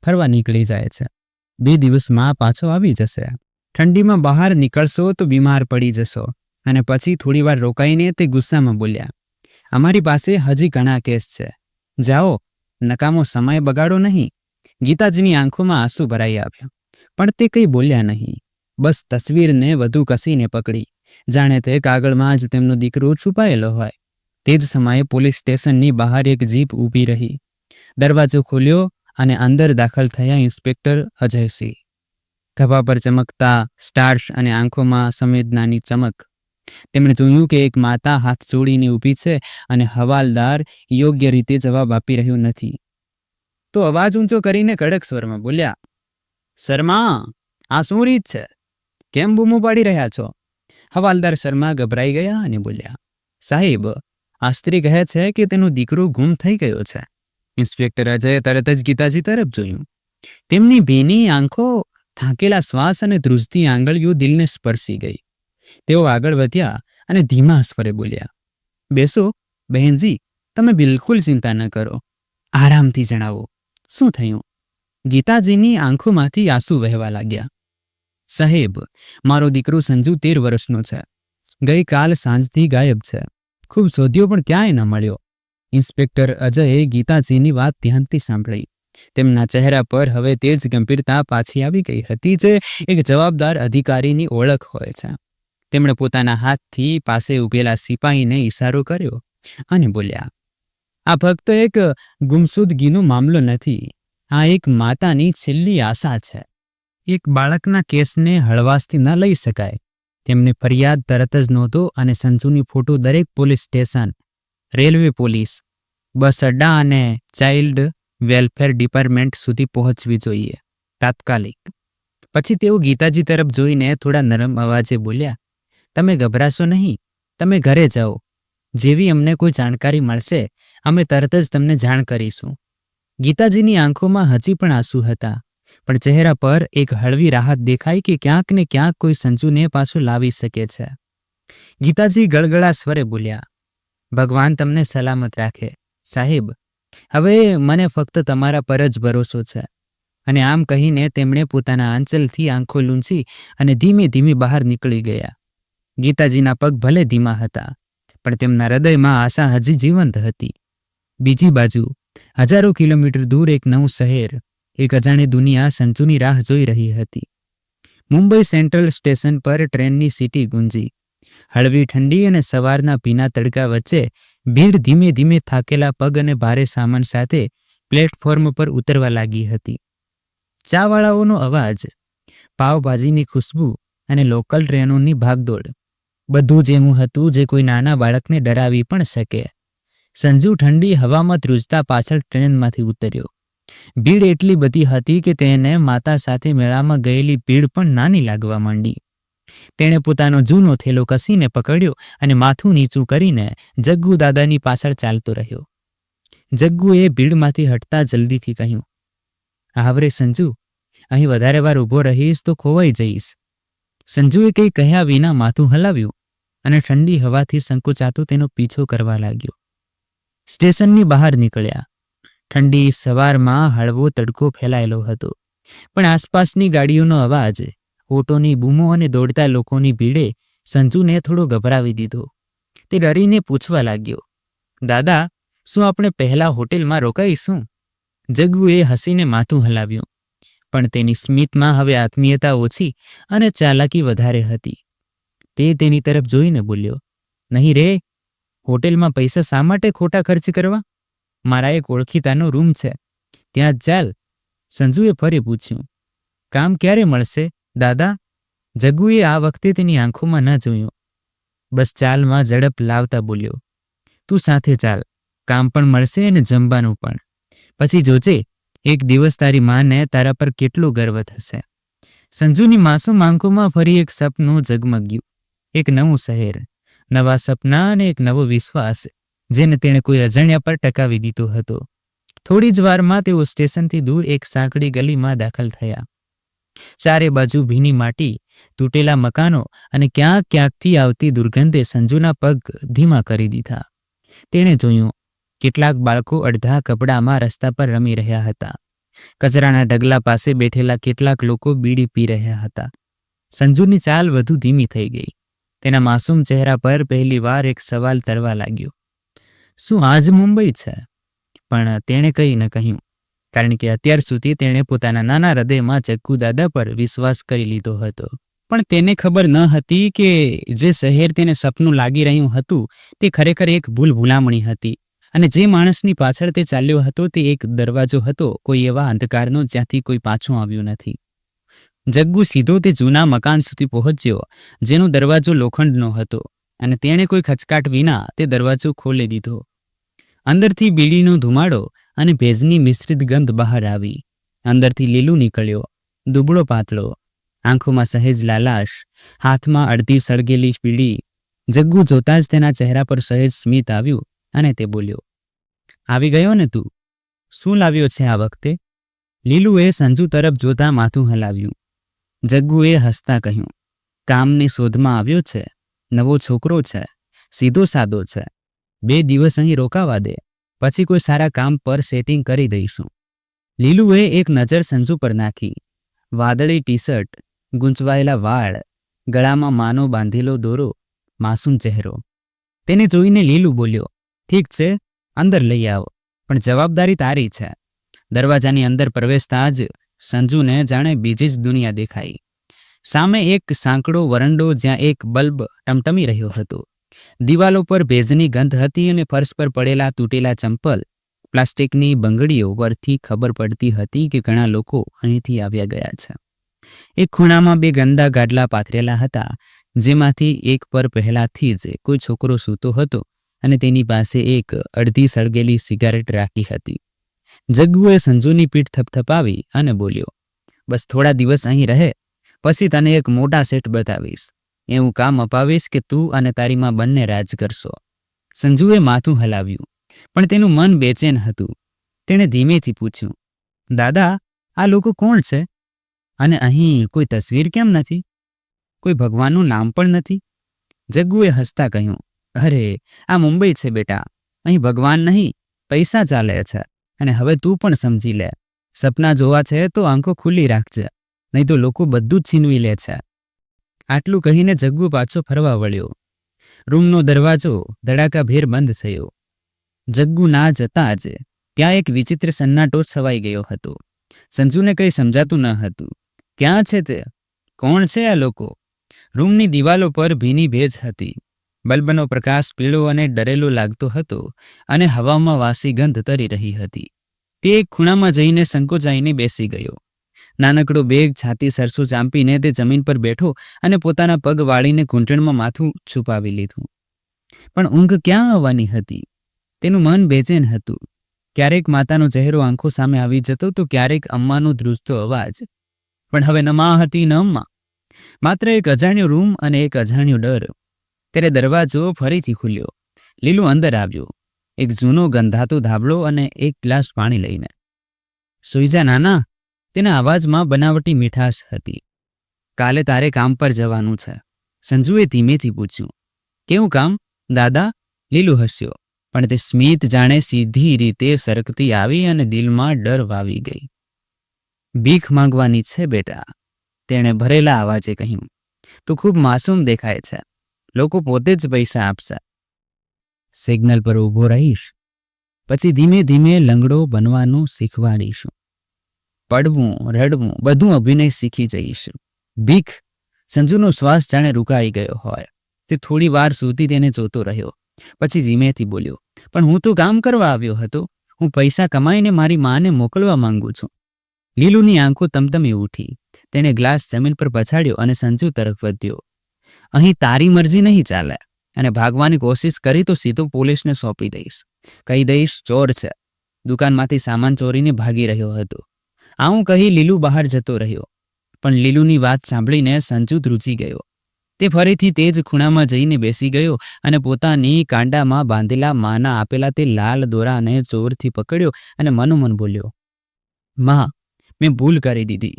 ફરવા નીકળી જાય છે, 2 દિવસમાં પાછો આવી જશે. ઠંડીમાં બહાર નીકળશો તો બીમાર પડી જશો. અને પછી થોડીવાર રોકાઈને તે ગુસ્સામાં બોલ્યા, અમારી પાસે હજી ઘણા કેસ છે, જાઓ, નકામો સમય બગાડો નહીં. ગીતાજીની આંખોમાં આંસુ ભરાઈ આવ્યા, પણ તે કંઈ બોલ્યા નહીં. બસ તસવીરને વધુ કસીને પકડી, જાણે તે કાગળમાં જ તેમનો દીકરો છુપાયેલો હોય. તે જ સમયે પોલીસ સ્ટેશનની બહાર એક જીપ ઊભી રહી. દરવાજો ખોલ્યો અને અંદર દાખલ થયા ઇન્સ્પેક્ટર અજયસિંહ. ખભા પર ચમકતા સ્ટાર્સ અને આંખોમાં સંવેદનાની ચમક. તેમણે જોયું કે એક માતા હાથ જોડીને ઊભી છે અને હવાલદાર યોગ્ય રીતે જવાબ આપી રહ્યો નથી. તો અવાજ ઊંચો કરીને કડક સ્વરમાં બોલ્યા, શર્મા, આ શું રીત છે? કેમ બૂમો પાડી રહ્યા છો? હવાલદાર શર્મા ગભરાઈ ગયા અને બોલ્યા, સાહેબ, આ સ્ત્રી કહે છે કે તેનો દીકરો ગુમ થઈ ગયો છે. ઇન્સ્પેક્ટર અજયે તરત જ ગીતાજી તરફ જોયું. તેમની ભીની આંખો, થાકેલા શ્વાસ અને ધ્રુજતી આંગળીઓ દિલને સ્પર્શી ગઈ. તેઓ આગળ વધ્યા અને ધીમા સ્વરે બોલ્યા, બેસો બહેનજી, તમે બિલકુલ ચિંતા ન કરો, આરામથી જણાવો, શું થયું? ગીતાજીની આંખોમાંથી આંસુ વહેવા લાગ્યા. સાહેબ, મારો દીકરો સંજુ 13 વર્ષનો છે. ગઈકાલ સાંજથી ગાયબ છે. ખૂબ શોધ્યો પણ ક્યાંય ન મળ્યો. ઇન્સ્પેક્ટર અજયે ગીતાજીની વાત ધ્યાનથી સાંભળી. તેમના ચહેરા પર હવે તે જ ગંભીરતા પાછી આવી ગઈ હતી જે એક જવાબદાર અધિકારીની ઓળખ હોય છે. તેમણે પોતાના હાથથી પાસે ઊભેલા સિપાહીને ઈશારો કર્યો અને બોલ્યા, આ ફક્ત એક ગુમસુદગીનો મામલો નથી, આ એક માતાની છેલ્લી આશા છે. એક બાળકના કેસને હળવાશથી ન લઈ શકાય. તેમને ફરિયાદ તરત જ નોંધો અને સંજુની ફોટો દરેક પોલીસ સ્ટેશન, રેલવે પોલીસ, બસ અડ્ડા અને ચાઇલ્ડ વેલફેર ડિપાર્ટમેન્ટ સુધી પહોંચવી જોઈએ, તાત્કાલિક. પછી તેઓ ગીતાજી તરફ જોઈને થોડા નરમ અવાજે બોલ્યા, તમે ગભરાશો નહીં, તમે ઘરે જાઓ. જેવી અમને કોઈ જાણકારી મળશે, અમે તરત જ તમને જાણ કરીશું. ગીતાજીની આંખોમાં હજી પણ આંસુ હતા, પણ ચહેરા પર એક હળવી રાહત દેખાઈ કે ક્યાંક ને ક્યાંક કોઈ સંજુને પાછો લાવી શકે છે. ગીતાજી ગળગળા સ્વરે બોલ્યા, ભગવાન તમને સલામત રાખે સાહેબ. હવે મને ફક્ત તમારા પર જ ભરોસો છે. અને આમ કહીને તેમણે પોતાના આંચલથી આંખો લૂંછી અને ધીમે ધીમે બહાર નીકળી ગયા. ગીતાજીના પગ ભલે ધીમા હતા, પણ તેમના હૃદયમાં આશા હજી જીવંત હતી. બીજી બાજુ હજારો કિલોમીટર દૂર એક નવું શહેર, એક અજાણી દુનિયા સંજુની રાહ જોઈ રહી હતી. મુંબઈ સેન્ટ્રલ સ્ટેશન પર ટ્રેનની સીટી ગુંજી. હળવી ઠંડી અને સવારના ભીના તડકા વચ્ચે ભીડ ધીમે ધીમે થાકેલા પગ અને ભારે સામાન સાથે પ્લેટફોર્મ પર ઉતરવા લાગી હતી. ચાવાળાઓનો અવાજ, પાવભાજીની ખુશ્બુ અને લોકલ ટ્રેનોની ભાગદોડ, બધું જ એવું હતું જે કોઈ નાના બાળકને ડરાવી પણ શકે. સંજુ ઠંડી હવામાં ધ્રુજતા પાછળ ટ્રેનમાંથી ઉતર્યો. ભીડ એટલી બધી હતી કે તેને માતા સાથે મેળામાં ગયેલી ભીડ પણ નાની લાગવા માંડી. તેણે પોતાનો જૂનો થેલો કસીને પકડ્યો અને માથું નીચું કરીને જગ્ગુ દાદાની પાછળ ચાલતો રહ્યો. જગ્ગુએ ભીડમાંથી હટતા જલ્દીથી કહ્યું, આવરે સંજુ, અહીં વધારે વાર ઊભો રહીશ તો ખોવાઈ જઈશ. સંજુએ કંઈ કહ્યા વિના માથું હલાવ્યું અને ઠંડી હવાથી સંકોચાતો તેનો પીછો કરવા લાગ્યો. સ્ટેશનની બહાર નીકળ્યા. ઠંડી સવારમાં હળવો તડકો ફેલાયેલો હતો, પણ આસપાસની ગાડીઓનો અવાજ, ઓટોની બૂમો અને દોડતા લોકોની ભીડે સંજુને થોડો ગભરાવી દીધો. તે ડરીને પૂછવા લાગ્યો, દાદા, શું આપણે પહેલા હોટેલમાં રોકાઈશું? જગ્ગુએ હસીને માથું હલાવ્યું, પણ તેની સ્મિતમાં હવે આત્મીયતા ઓછી અને ચાલાકી વધારે હતી. તે તેની તરફ જોઈને બોલ્યો, નહીં રે, હોટેલમાં પૈસા શા માટે ખોટા ખર્ચ કરવા? મારા એક ઓળખીતાનો રૂમ છે, ત્યાં જ ચાલ. સંજુએ ફરી પૂછ્યું, કામ ક્યારે મળશે દાદા? જગ્ગુએ આ વખતે તેની આંખોમાં ન જોયું. બસ ચાલમાં ઝડપ લાવતા બોલ્યો, તું સાથે ચાલ, કામ પણ મળશે અને જમવાનું પણ. પછી જોજે, એક દિવસ તારી માને તારા પર કેટલો ગર્વ થશે. સંજુની માસૂમ આંખોમાં ફરી એક સપનું ઝગમગ્યું. એક નવું શહેર, નવા સપના અને એક નવો વિશ્વાસ જેને તેણે કોઈ અજાણ્યા પર ટકાવી દીધો હતો. થોડી જ વારમાં તેઓ સ્ટેશનથી દૂર એક સાંકડી ગલીમાં દાખલ થયા. ચારે બાજુ ભીની માટી, તૂટેલા મકાનો અને ક્યાંક ક્યાંકથી આવતી દુર્ગંધે સંજુના પગ ધીમા કરી દીધા. તેણે જોયું, કેટલાક બાળકો અડધા કપડામાં રસ્તા પર રમી રહ્યા હતા. કચરાના ઢગલા પાસે બેઠેલા કેટલાક લોકો બીડી પી રહ્યા હતા. સંજુની ચાલ વધુ ધીમી થઈ ગઈ. તેના માસૂમ ચહેરા પર પહેલી વાર એક સવાલ તરવા લાગ્યો, શું આજ મુંબઈ છે? પણ તેણે કંઈ ન કહ્યું, કારણ કે અત્યાર સુધી તેણે પોતાના નાના હૃદયમાં જગ્ગુ દાદા પર વિશ્વાસ કરી લીધો હતો. પણ તેને ખબર ન હતી કે જે શહેર તેને સપનું લાગી રહ્યું હતું તે ખરેખર એક ભૂલામણી હતી, અને જે માણસની પાછળ તે ચાલ્યો હતો તે એક દરવાજો હતો, કોઈ એવા અંધકારનો જ્યાંથી કોઈ પાછું આવ્યું નથી. જગ્ગુ સીધો તે જૂના મકાન સુધી પહોંચ્યો જેનો દરવાજો લોખંડનો હતો, અને તેણે કોઈ ખચકાટ વિના તે દરવાજો ખોલી દીધો. અંદરથી બીડીનો ધુમાડો અને ભેજની મિશ્રિત ગંધ બહાર આવી. અંદરથી લીલું નીકળ્યો, દુબળો પાતળો, આંખોમાં સહેજ લાલાશ, હાથમાં અડધી સળગેલી પીડી. જગ્ગુ જોતા જ તેના ચહેરા પર સહેજ સ્મિત આવ્યું અને તે બોલ્યો, આવી ગયો ને તું? શું લાવ્યો છે આ વખતે? લીલુએ સંજુ તરફ જોતા માથું હલાવ્યું. જગ્ગુએ હસતા કહ્યું, કામની શોધમાં આવ્યો છે, નવો છોકરો છે, સીધો સાદો છે. 2 દિવસ અહીં રોકાવા દે, પછી કોઈ સારા કામ પર સેટિંગ કરી દઈશું. લીલુએ એક નજર સંજુ પર નાખી. વાદળી ટી શર્ટ, ગૂંચવાયેલા વાળ, ગળામાં માનો બાંધેલો દોરો, માસૂમ ચહેરો. તેને જોઈને લીલુ બોલ્યો, ઠીક છે, અંદર લઈ આવો, પણ જવાબદારી તારી છે. દરવાજાની અંદર પ્રવેશતા જ સંજુને જાણે બીજી જ દુનિયા દેખાઈ. સામે એક સાંકડો વરંડો જ્યાં એક બલ્બ ટમટમી રહ્યો હતો. દિવાલો પર ભેજની ગંધ હતી અને ફર્શ પર પડેલા તૂટેલા ચંપલ, પ્લાસ્ટિકની બંગડીઓ પરથી ખબર પડતી હતી કે ઘણા લોકો અહીંથી આવ્યા ગયા છે. એક ખૂણામાં 2 ગંદા ગાડલા પાથરેલા હતા, જેમાંથી એક પર પહેલાથી જ કોઈ છોકરો સૂતો હતો અને તેની પાસે એક અડધી સળગેલી સિગારેટ રાખી હતી. જગ્ગુએ સંજુની પીઠ થપથપાવી અને બોલ્યો, બસ થોડા દિવસ અહીં રહે, પછી તને એક મોટા સેટ બતાવીશ. એવું કામ અપાવીશ કે તું અને તારી માં બંને રાજ કરશો. સંજુએ માથું હલાવ્યું, પણ તેનું મન બેચેન હતું. તેણે ધીમેથી પૂછ્યું, દાદા, આ લોકો કોણ છે? અને અહીં કોઈ તસવીર કેમ નથી? કોઈ ભગવાનનું નામ પણ નથી? જગ્ગુએ હસતા કહ્યું, અરે, આ મુંબઈ છે બેટા, અહીં ભગવાન નહીં, પૈસા ચાલે છે. અને હવે તું પણ સમજી લે, સપના જોવા છે તો આંખો ખુલ્લી રાખજે, નહીં તો લોકો બધું જ છીનવી લે છે. આટલું કહીને જગ્ગુ પાછો ફરવા વળ્યો. રૂમનો દરવાજો ધડાકાભેર બંધ થયો. જગ્ગુ ના જતા જ ત્યાં એક વિચિત્ર સન્નાટો છવાઈ ગયો હતો. સંજુને કંઈ સમજાતું ન હતું. ક્યાં છે તે? કોણ છે આ લોકો? રૂમની દિવાલો પર ભીની ભેજ હતી. બલ્બનો પ્રકાશ પીળો અને ડરેલો લાગતો હતો અને હવામાં વાસી ગંધ તરી રહી હતી. તે એક ખૂણામાં જઈને સંકોચાઈને બેસી ગયો. નાનકડો બેગ છાતી સરસું ચાંપીને તે જમીન પર બેઠો અને પોતાના પગ વાળીને ઘૂંટણમાં માથું છુપાવી લીધું. પણ ઊંઘ ક્યાં આવવાની હતી? તેનું મન બેચેન હતું. ક્યારેક માતાનો ચહેરો આંખો સામે આવી જતો તો ક્યારેક અમ્માનો ધ્રુજતો અવાજ. પણ હવે ન મા હતી ન અમ્મા, માત્ર એક અજાણ્યો રૂમ અને એક અજાણ્યો ડર. ત્યારે દરવાજો ફરીથી ખુલ્યો. લીલુ અંદર આવ્યો, એક જૂનો ગંધાતો ધાબળો અને એક ગ્લાસ પાણી લઈને. સૂઈ જા નાના. તેના અવાજમાં બનાવટી મીઠાશ હતી. કાલે તારે કામ પર જવાનું છે, સંજુએ ધીમેથી પૂછ્યું. કેવું કામ દાદા? લીલુ હસ્યો, પણ તે સ્મિત જાણે સીધી રીતે સરકતી આવી અને દિલમાં ડર વાવી ગઈ. ભીખ માંગવાની છે બેટા, તેણે ભરેલા અવાજે કહ્યું. તું ખૂબ માસૂમ દેખાય છે, લોકો પોતે જ પૈસા આપશે. સિગ્નલ પર ઊભો રહીશ, પછી ધીમે ધીમે લંગડો બનવાનું શીખવાડીશું. પડવું રડવું બધું અભિનય શીખી જઈશ. ભીખ. સંજુનો શ્વાસ જાણે રૂકાઈ ગયો હોય. તે થોડી વાર સુધી તેને જોતો રહ્યો, પછી ધીમેથી બોલ્યો. પણ હું તો કામ કરવા આવ્યો હતો, હું પૈસા કમાઈને મારી માને મોકલવા માંગુ છું. લીલુની આંખો તમતમી ઉઠી. તેણે ગ્લાસ જમીન પર પછાડ્યો અને સંજુ તરફ વધ્યો. અહીં તારી મરજી નહીં ચાલે, અને ભાગવાની કોશિશ કરી તો સીધો પોલીસને સોંપી દઈશ. કહી દઈશ ચોર છે, દુકાનમાંથી સામાન ચોરીને ભાગી રહ્યો હતો. આવું કહી લીલુ બહાર જતો રહ્યો. પણ લીલુની વાત સાંભળીને સંજુ ધ્રુજી ગયો. તે ફરીથી તે જ ખૂણામાં જઈને બેસી ગયો અને પોતાની કાંડામાં બાંધેલા માના આપેલા તે લાલ દોરાને જોરથી પકડ્યો અને મનોમન બોલ્યો, માં, મેં ભૂલ કરી દીધી.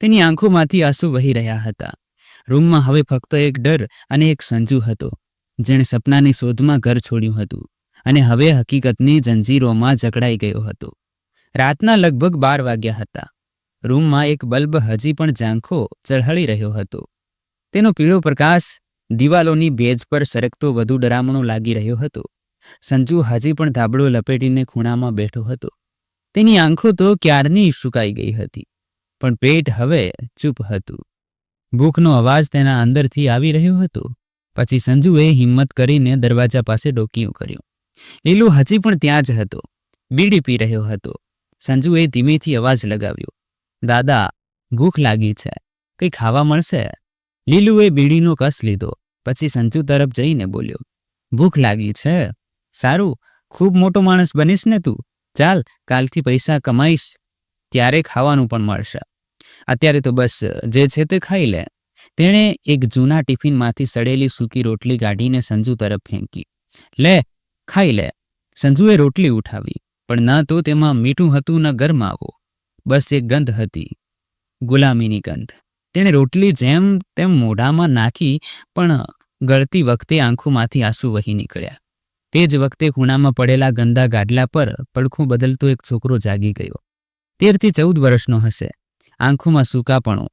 તેની આંખોમાંથી આંસુ વહી રહ્યા હતા. રૂમમાં હવે ફક્ત એક ડર અને એક સંજુ હતો, જેણે સપનાની શોધમાં ઘર છોડ્યું હતું અને હવે હકીકતની જંજીરોમાં જકડાઈ ગયો હતો. રાતના લગભગ 12 વાગ્યા હતા. રૂમમાં એક બલ્બ હજી પણ ઝાંખો ચળહળી રહ્યો હતો. તેનો પીળો પ્રકાશ દિવાલોની ભેજ પર સરકતો વધુ ડરામણો લાગી રહ્યો હતો. સંજુ હજી પણ ધાબળો લપેટીને ખૂણામાં બેઠો હતો. તેની આંખો તો ક્યારની સુકાઈ ગઈ હતી, પણ પેટ હવે ચૂપ હતું. ભૂખનો અવાજ તેના અંદરથી આવી રહ્યો હતો. પછી સંજુએ હિંમત કરીને દરવાજા પાસે ડોકિયું કર્યું. લીલુ હજી પણ ત્યાં જ હતો, બીડી પી રહ્યો હતો. સંજુએ ધીમેથી અવાજ લગાવ્યો, દાદા, ભૂખ લાગી છે, કંઈ ખાવા મળશે? લીલુએ બીડીનો કસ લીધો, પછી સંજુ તરફ જઈને બોલ્યો, ભૂખ લાગી છે? સારું, ખૂબ મોટો માણસ બનીશ ને તું. ચાલ, કાલથી પૈસા કમાઈશ ત્યારે ખાવાનું પણ મળશે. અત્યારે તો બસ જે છે તે ખાઈ લે. તેણે એક જૂના ટિફિનમાંથી સડેલી સૂકી રોટલી કાઢીને સંજુ તરફ ફેંકી. લે, ખાઈ લે. સંજુએ રોટલી ઉઠાવી, પણ ન તો તેમાં મીઠું હતું ન ગરમાવો. બસ એક ગંધ હતી, ગુલામીની ગંધ. તેણે રોટલી જેમ તેમ મોઢામાં નાખી, પણ ગળતી વખતે આંખોમાંથી આંસુ વહી નીકળ્યા. તે જ વખતે ખૂણામાં પડેલા ગંદા ગાડલા પર પડખું બદલતો એક છોકરો જાગી ગયો. 13 થી 14 વર્ષનો હશે. આંખોમાં સૂકાપણો,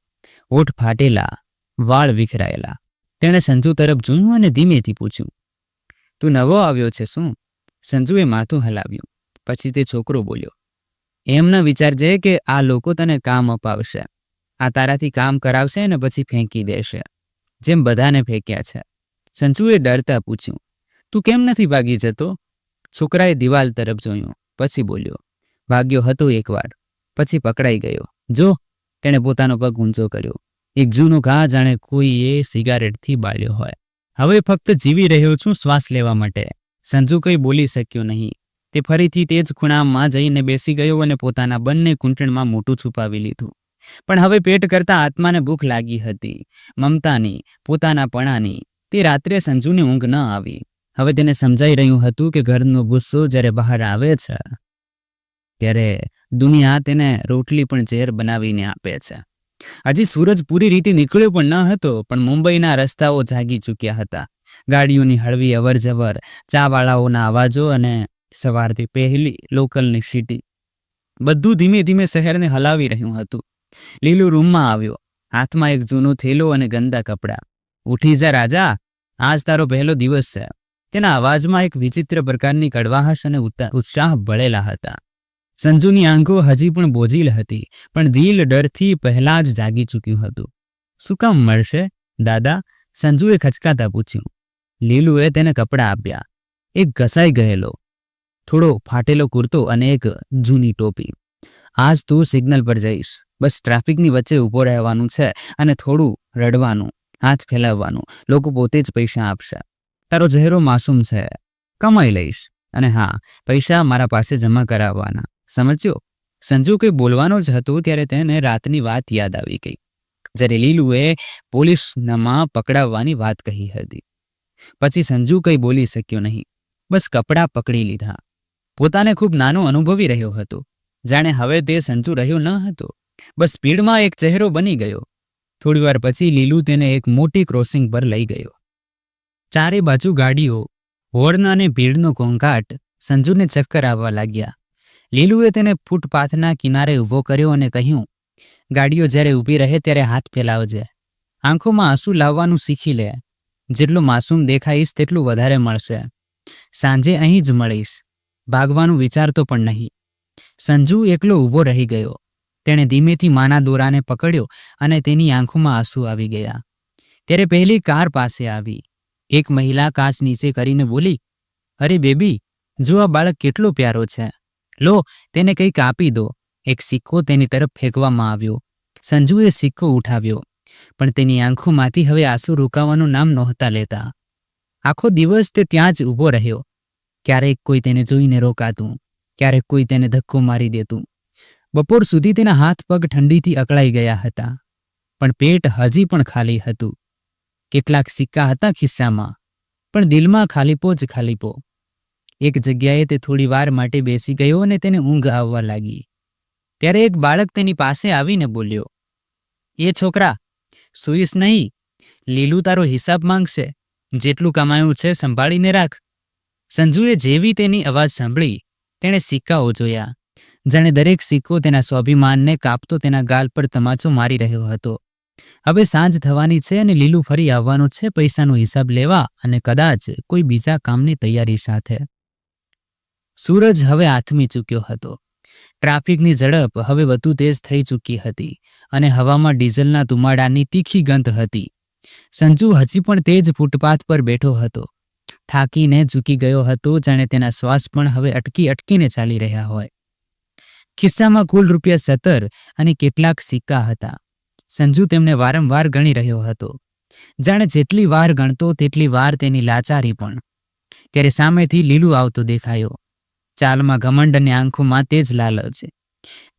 ઓઠ ફાટેલા, વાળ વિખરાયેલા. તેણે સંજુ તરફ જોયું અને ધીમેથી પૂછ્યું, તું નવો આવ્યો છે શું? સંજુએ માથું હલાવ્યું. પછી તે છોકરો બોલ્યો, એમ ન વિચારજે કે આ લોકો તને કામ અપાવશે. આ તારાથી કામ કરાવશે ને પછી ફેંકી દેશે, જેમ બધાને ફેંક્યા છે. સંજુએ ડરતા પૂછ્યું, તું કેમ નથી ભાગી જતો? છોકરાએ દિવાલ તરફ જોયું, પછી બોલ્યો, ભાગ્યો હતો એકવાર, પછી પકડાઈ ગયો. જો, તેણે પોતાનો પગ ઊંચો કર્યો. એક જૂનો ઘા જાણે કોઈએ સિગારેટથી બાળ્યો હોય. હવે ફક્ત જીવી રહ્યો છું શ્વાસ લેવા માટે. સંજુ કંઈ બોલી શક્યો નહીં. તે ફરીથી તે જ ખૂણામાં જઈને બેસી ગયો અને પોતાના બંને ઘૂંટણમાં મોટું છુપાવી લીધું. પણ હવે પેટ કરતાં આત્માને ભૂખ લાગી હતી, મમતાની, પોતાનાપણાની. તે રાત્રે સંજુને ઊંઘ ન આવી. હવે તેને સમજાઈ રહ્યું હતું કે ઘરનો ગુસ્સો જ્યારે બહાર આવે છે ત્યારે દુનિયા તેને રોટલી પણ ઝેર બનાવીને આપે છે. હજી સૂરજ પૂરી રીતે નીકળ્યો પણ ન હતો, પણ મુંબઈના રસ્તાઓ જાગી ચૂક્યા હતા. ગાડીઓની હળવી અવરજવર, ચાવાળાઓના અવાજો અને સવારથી પહેલી લોકલની સીટી, બધું ધીમે ધીમે શહેરને હલાવી રહ્યું હતું. લીલુ રૂમમાં આવ્યો, હાથમાં એક જૂનો થેલો અને ગંદા કપડાં. ઉઠી જા રાજા, આજ તારો પહેલો દિવસ છે. તેના અવાજમાં એક વિચિત્ર પ્રકારની કડવાહશ અને ઉત્સાહ ભળેલા હતા. સંજુની આંખો હજી પણ બોજીલ હતી, પણ દિલ ડરથી પહેલા જ જાગી ચૂક્યું હતું. શું કામ મળશે દાદા? સંજુએ ખચકાતા પૂછ્યું. લીલુએ તેને કપડાં આપ્યા. એક ઘસાઈ ગયેલો થોડો ફાટેલો કુર્તો અને એક જૂની ટોપી. આજ તું સિગ્નલ પર જઈશ. બસ ટ્રાફિકની વચ્ચે ઊભો રહેવાનું છે અને થોડું રડવાનું, હાથ ફેલાવવાનું. લોકો પોતે જ પૈસા આપશે. તારો ચહેરો માસૂમ છે. કમાઈ લઈશ. અને હા, પૈસા મારા પાસે જમા કરાવવાના, સમજ્યો? સંજુ કંઈ બોલવાનો જ હતો ત્યારે તેને રાતની વાત યાદ આવી ગઈ, જ્યારે લીલુએ પોલીસમાં પકડાવવાની વાત કહી હતી. પછી સંજુ કંઈ બોલી શક્યો નહીં. બસ કપડાં પકડી લીધા. પોતાને ખૂબ નાનો અનુભવી રહ્યો હતો, જાણે હવે તે સંજુ રહ્યો ન હતો. બસ સ્પીડમાં એક ચહેરો બની ગયો. થોડીવાર પછી લીલુ તેને એક મોટી ક્રોસિંગ પર લઈ ગયો. ચારે બાજુ ગાડીઓ, હોર્ન અને ભીડનો ઘોંઘાટ સંજુને ચક્કર આવવા લાગ્યા. લીલુએ તેને ફૂટપાથના કિનારે ઊભો કર્યો અને કહ્યું, ગાડીઓ જ્યારે ઊભી રહે ત્યારે હાથ ફેલાવજે. આંખોમાં આંસુ લાવવાનું શીખી લે. જેટલું માસૂમ દેખાઈશ તેટલું વધારે મળશે. સાંજે અહીં જ મળીશ. ભાગવાનું વિચારતો પણ નહીં. સંજુ એકલો ઊભો રહી ગયો. તેણે ધીમેથી માના દોરાને પકડ્યો અને તેની આંખોમાં આંસુ આવી ગયા. ત્યારે પહેલી કાર પાસે આવી. એક મહિલા કાચ નીચે કરીને બોલી, અરે બેબી, જો આ બાળક કેટલો પ્યારો છે. લો, તેને કંઈક આપી દો. એક સિક્કો તેની તરફ ફેંકવામાં આવ્યો. સંજુએ સિક્કો ઉઠાવ્યો, પણ તેની આંખોમાંથી હવે આંસુ રોકાવાનું નામ નહોતા લેતા. આખો દિવસ તે ત્યાં જ ઊભો રહ્યો. ક્યારેક કોઈ તેને જોઈને રોકાતું, ક્યારેક કોઈ તેને ધક્કો મારી દેતું. બપોર સુધી તેના હાથ પગ ઠંડીથી અકળાઈ ગયા હતા, પણ પેટ હજી પણ ખાલી હતું. કેટલાક સિક્કા હતા ખિસ્સામાં, પણ દિલમાં ખાલીપો જ ખાલીપો. એક જગ્યાએ તે થોડી વાર માટે બેસી ગયો અને તેને ઊંઘ આવવા લાગી. ત્યારે એક બાળક તેની પાસે આવીને બોલ્યો, એ છોકરા, સૂઈશ નહીં. લીલુ તારો હિસાબ માંગશે. જેટલું કમાયું છે સંભાળીને રાખ. સંજુએ જેવી તેની અવાજ સાંભળી, તેણે સિક્કાઓ જોયા. જાણે દરેક સિક્કો તેના સ્વાભિમાનને કાપતો તેના ગાલ પર તમાચો મારી રહ્યો હતો. હવે સાંજ થવાની છે અને લીલુ ફરી આવવાનો છે પૈસાનો હિસાબ લેવા, અને કદાચ કોઈ બીજા કામની તૈયારી સાથે. સૂરજ હવે આથમી ચૂક્યો હતો. ટ્રાફિકની ઝડપ હવે વધુ તેજ થઈ ચૂકી હતી અને હવામાં ડીઝલના ધુમાડાની તીખી ગંધ હતી. સંજુ હજી પણ તે જ ફૂટપાથ પર બેઠો હતો. થાકીને ઝૂકી ગયો હતો, જાણે તેના શ્વાસ પણ હવે અટકીને ચાલી રહ્યા હોય. ખિસ્સામાં કુલ ₹17 અને કેટલાક સિક્કા હતા. સંજુ તેમને વારંવાર ગણી રહ્યો હતો. જાણે જેટલી વાર ગણતો તેટલી વાર તેની લાચારી પણ. ત્યારે સામેથી લીલુ આવતો દેખાયો. ચાલમાં ઘમંડ અને આંખોમાં તેજ લાલચ.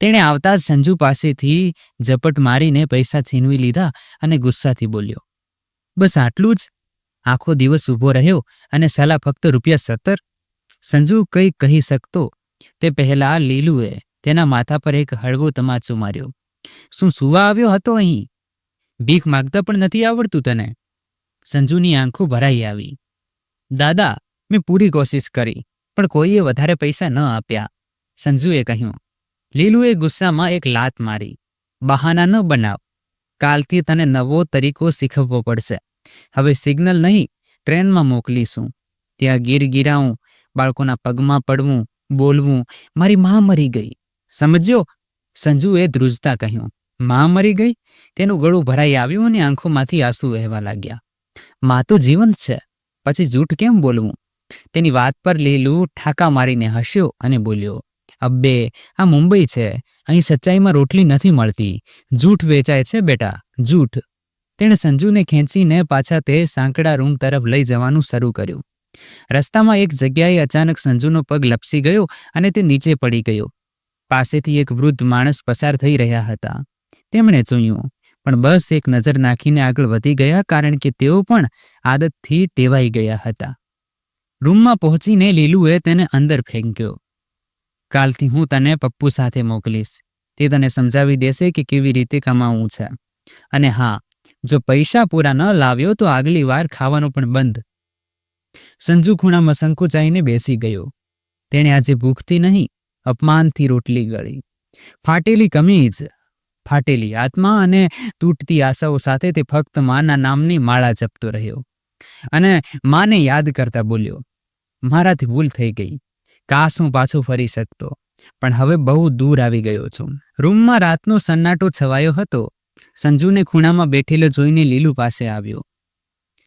તેણે આવતા જ સંજુ પાસેથી ઝપટ મારીને પૈસા છીનવી લીધા અને ગુસ્સાથી બોલ્યો, બસ આટલું જ? આખો દિવસ ઊભો રહ્યો અને સાલા ફક્ત ₹17? સંજુ કંઈ કહી શકતો તે પહેલા લીલુએ તેના માથા પર એક હળવો તમાચો માર્યો. શું સુવા આવ્યો હતો અહીં? ભીખ માગતા પણ નથી આવડતું તને? સંજુની આંખો ભરાઈ આવી. દાદા, મેં પૂરી કોશિશ કરી, પણ કોઈએ વધારે પૈસા ન આપ્યા, સંજુએ કહ્યું. લીલુએ ગુસ્સામાં એક લાત મારી. બહાના ન બનાવ. કાલથી તને નવો તરીકો શીખવવો પડશે. હવે સિગ્નલ નહીં, ટ્રેનમાં મોકલીશું. ત્યાં ગીરાવું, બાળકોના પગમાં પડવું, બોલવું, મારી માં મરી ગઈ, સમજ્યો? સંજુએ ધ્રુજતા કહ્યું. માં મરી ગઈ? તેનું ગળું ભરાઈ આવ્યું અને આંખોમાંથી આંસુ વહેવા લાગ્યા. માં તો જીવંત છે, પછી જૂઠ કેમ બોલવું? તેની વાત પર લીલુ ઠાકા મારીને હસ્યો અને બોલ્યો, અબ્બે, આ મુંબઈ છે. અહીં સચ્ચાઈમાં રોટલી નથી મળતી. જૂઠ વેચાય છે બેટા, જૂઠ. તેણે સંજુને ખેંચીને પાછા તે સાંકડા રૂમ તરફ લઈ જવાનું શરૂ કર્યું. રસ્તામાં એક જગ્યાએ અચાનક સંજુનો પગ લપસી ગયો અને તે નીચે પડી ગયો. પાસેથી એક વૃદ્ધ માણસ પસાર થઈ રહ્યા હતા. તેમણે જોયું, પણ બસ એક નજર નાખીને આગળ વધી ગયા, કારણ કે તેઓ પણ આદતથી ટેવાઈ ગયા હતા. રૂમમાં પહોંચીને લીલુએ તેને અંદર ફેંક્યો. કાલથી હું તને પપ્પુ સાથે મોકલીશ. તે તને સમજાવી દેશે કે કેવી રીતે કમાવું છે. અને હા, જો પૈસા પૂરા ન લાવ્યો તો આગલી વાર ખાવાનું પણ બંધ. સંજુ ખૂણામાં સંકોચાઈને બેસી ગયો. તેણે આજે ભૂખથી નહીં, અપમાનથી રોટલી ગળી. ફાટેલી કમીજ, ફાટેલી આત્મા અને તૂટતી આશાઓ સાથે તે ફક્ત માના નામની માળા જપતો રહ્યો. અને માને યાદ કરતા બોલ્યો, મારાથી ભૂલ થઈ ગઈ. કાશ હું પાછો ફરી શકતો, પણ હવે બહુ દૂર આવી ગયો છું. રૂમમાં રાતનો સન્નાટો છવાયો હતો. સંજુને ખૂણામાં બેઠેલો જોઈને લીલુ પાસે આવ્યો.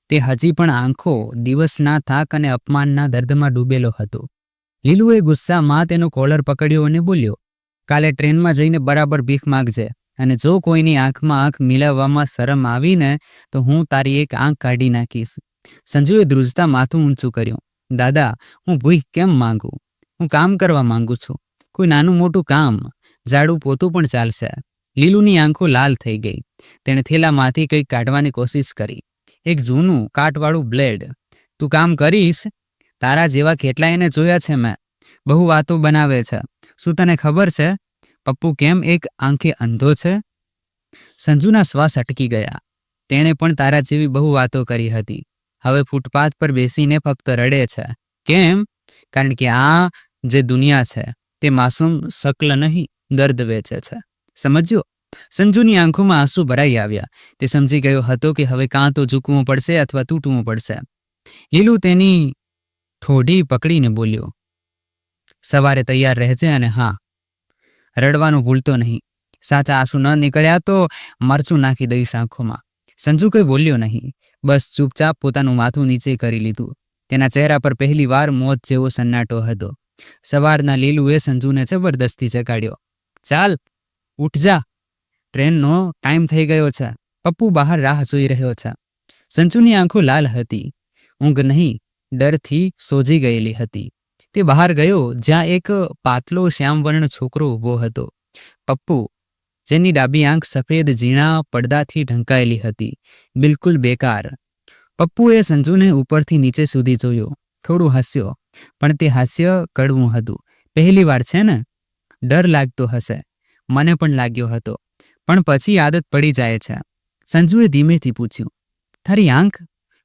તે હજી પણ આંખો દિવસના થાક અને અપમાનના દર્દમાં ડૂબેલો હતો. લીલુએ ગુસ્સામાં તેનો કોલર પકડ્યો અને બોલ્યો, કાલે ટ્રેનમાં જઈને બરાબર ભીખ માગજે, અને જો કોઈની આંખમાં આંખ મિલાવવામાં શરમ આવીને તો હું તારી એક આંખ કાઢી નાખીશ. સંજુએ ધ્રુજતા માથું ઊંચું કર્યું. દાદા, હું ભીખ કેમ માંગુ? હું કામ કરવા માંગુ છું, કોઈ નાનું મોટું કામ, ઝાડુ પોતું પણ ચાલશે. લીલુની આંખો લાલ થઈ ગઈ. તેણે થેલામાંથી કંઈક કાઢવાની કોશિશ કરી. એક જૂનું કાટવાળું બ્લેડ. તું કામ કરીશ? તારા જેવા કેટલાયને જોયા છે મેં. બહુ વાતો બનાવે છે. શું તને ખબર છે પપ્પુ કેમ એક આંખે અંધો છે? સંજુના શ્વાસ અટકી ગયા. તેણે પણ તારા જેવી બહુ વાતો કરી હતી. હવે ફૂટપાથ પર બેસીને ફક્ત રડે છે. કેમ? કારણ કે આ જે દુનિયા છે તે માસૂમ શકલ નહીં, દર્દ વેચે છે. સમજ્યો? સંજુની આંખોમાં આંસુ ભરાઈ આવ્યા. તે સમજી ગયો હતો કે હવે કાં તો ઝૂકવું પડશે અથવા તૂટવું પડશે. લીલુ તેની ઠોડી પકડીને બોલ્યો, સવારે તૈયાર રહેજે, અને હા, રડવાનું ભૂલતો નહીં. સાચા આંસુ ન નીકળ્યા તો મરચું નાખી દઈશ આંખોમાં. સંજુ કંઈ બોલ્યો નહીં, બસ ચૂપચાપ પોતાનું માથું નીચે કરી લીધું. તેના ચહેરા પર પહેલી વાર મોત જેવો સન્નાટો હતો. સવારના લીલુએ સંજુને જબરદસ્તી જગાડ્યો. ચાલ, ઉઠ જા, ટ્રેનનો ટાઈમ થઈ ગયો છે. પપ્પુ બહાર રાહ જોઈ રહ્યો છે. સંજુની આંખો લાલ હતી. ઊંઘ નહીં, ડરથી સોજી ગયેલી હતી. તે બહાર ગયો જ્યાં એક પાતળો શ્યામવર્ણ છોકરો ઊભો હતો. પપ્પુ, જેની ડાબી આંખ સફેદ ઝીણા પડદાથી ઢંકાયેલી હતી, બિલકુલ બેકાર. પપ્પુએ સંજુને ઉપરથી નીચે સુધી જોયો. થોડું હસ્યો, પણ તે હાસ્ય કડવું હતું. પહેલી વાર છે ને? ડર લાગતો હશે. મને પણ લાગ્યો હતો, પણ પછી આદત પડી જાય છે. સંજુએ ધીમેથી પૂછ્યું, તારી આંખ?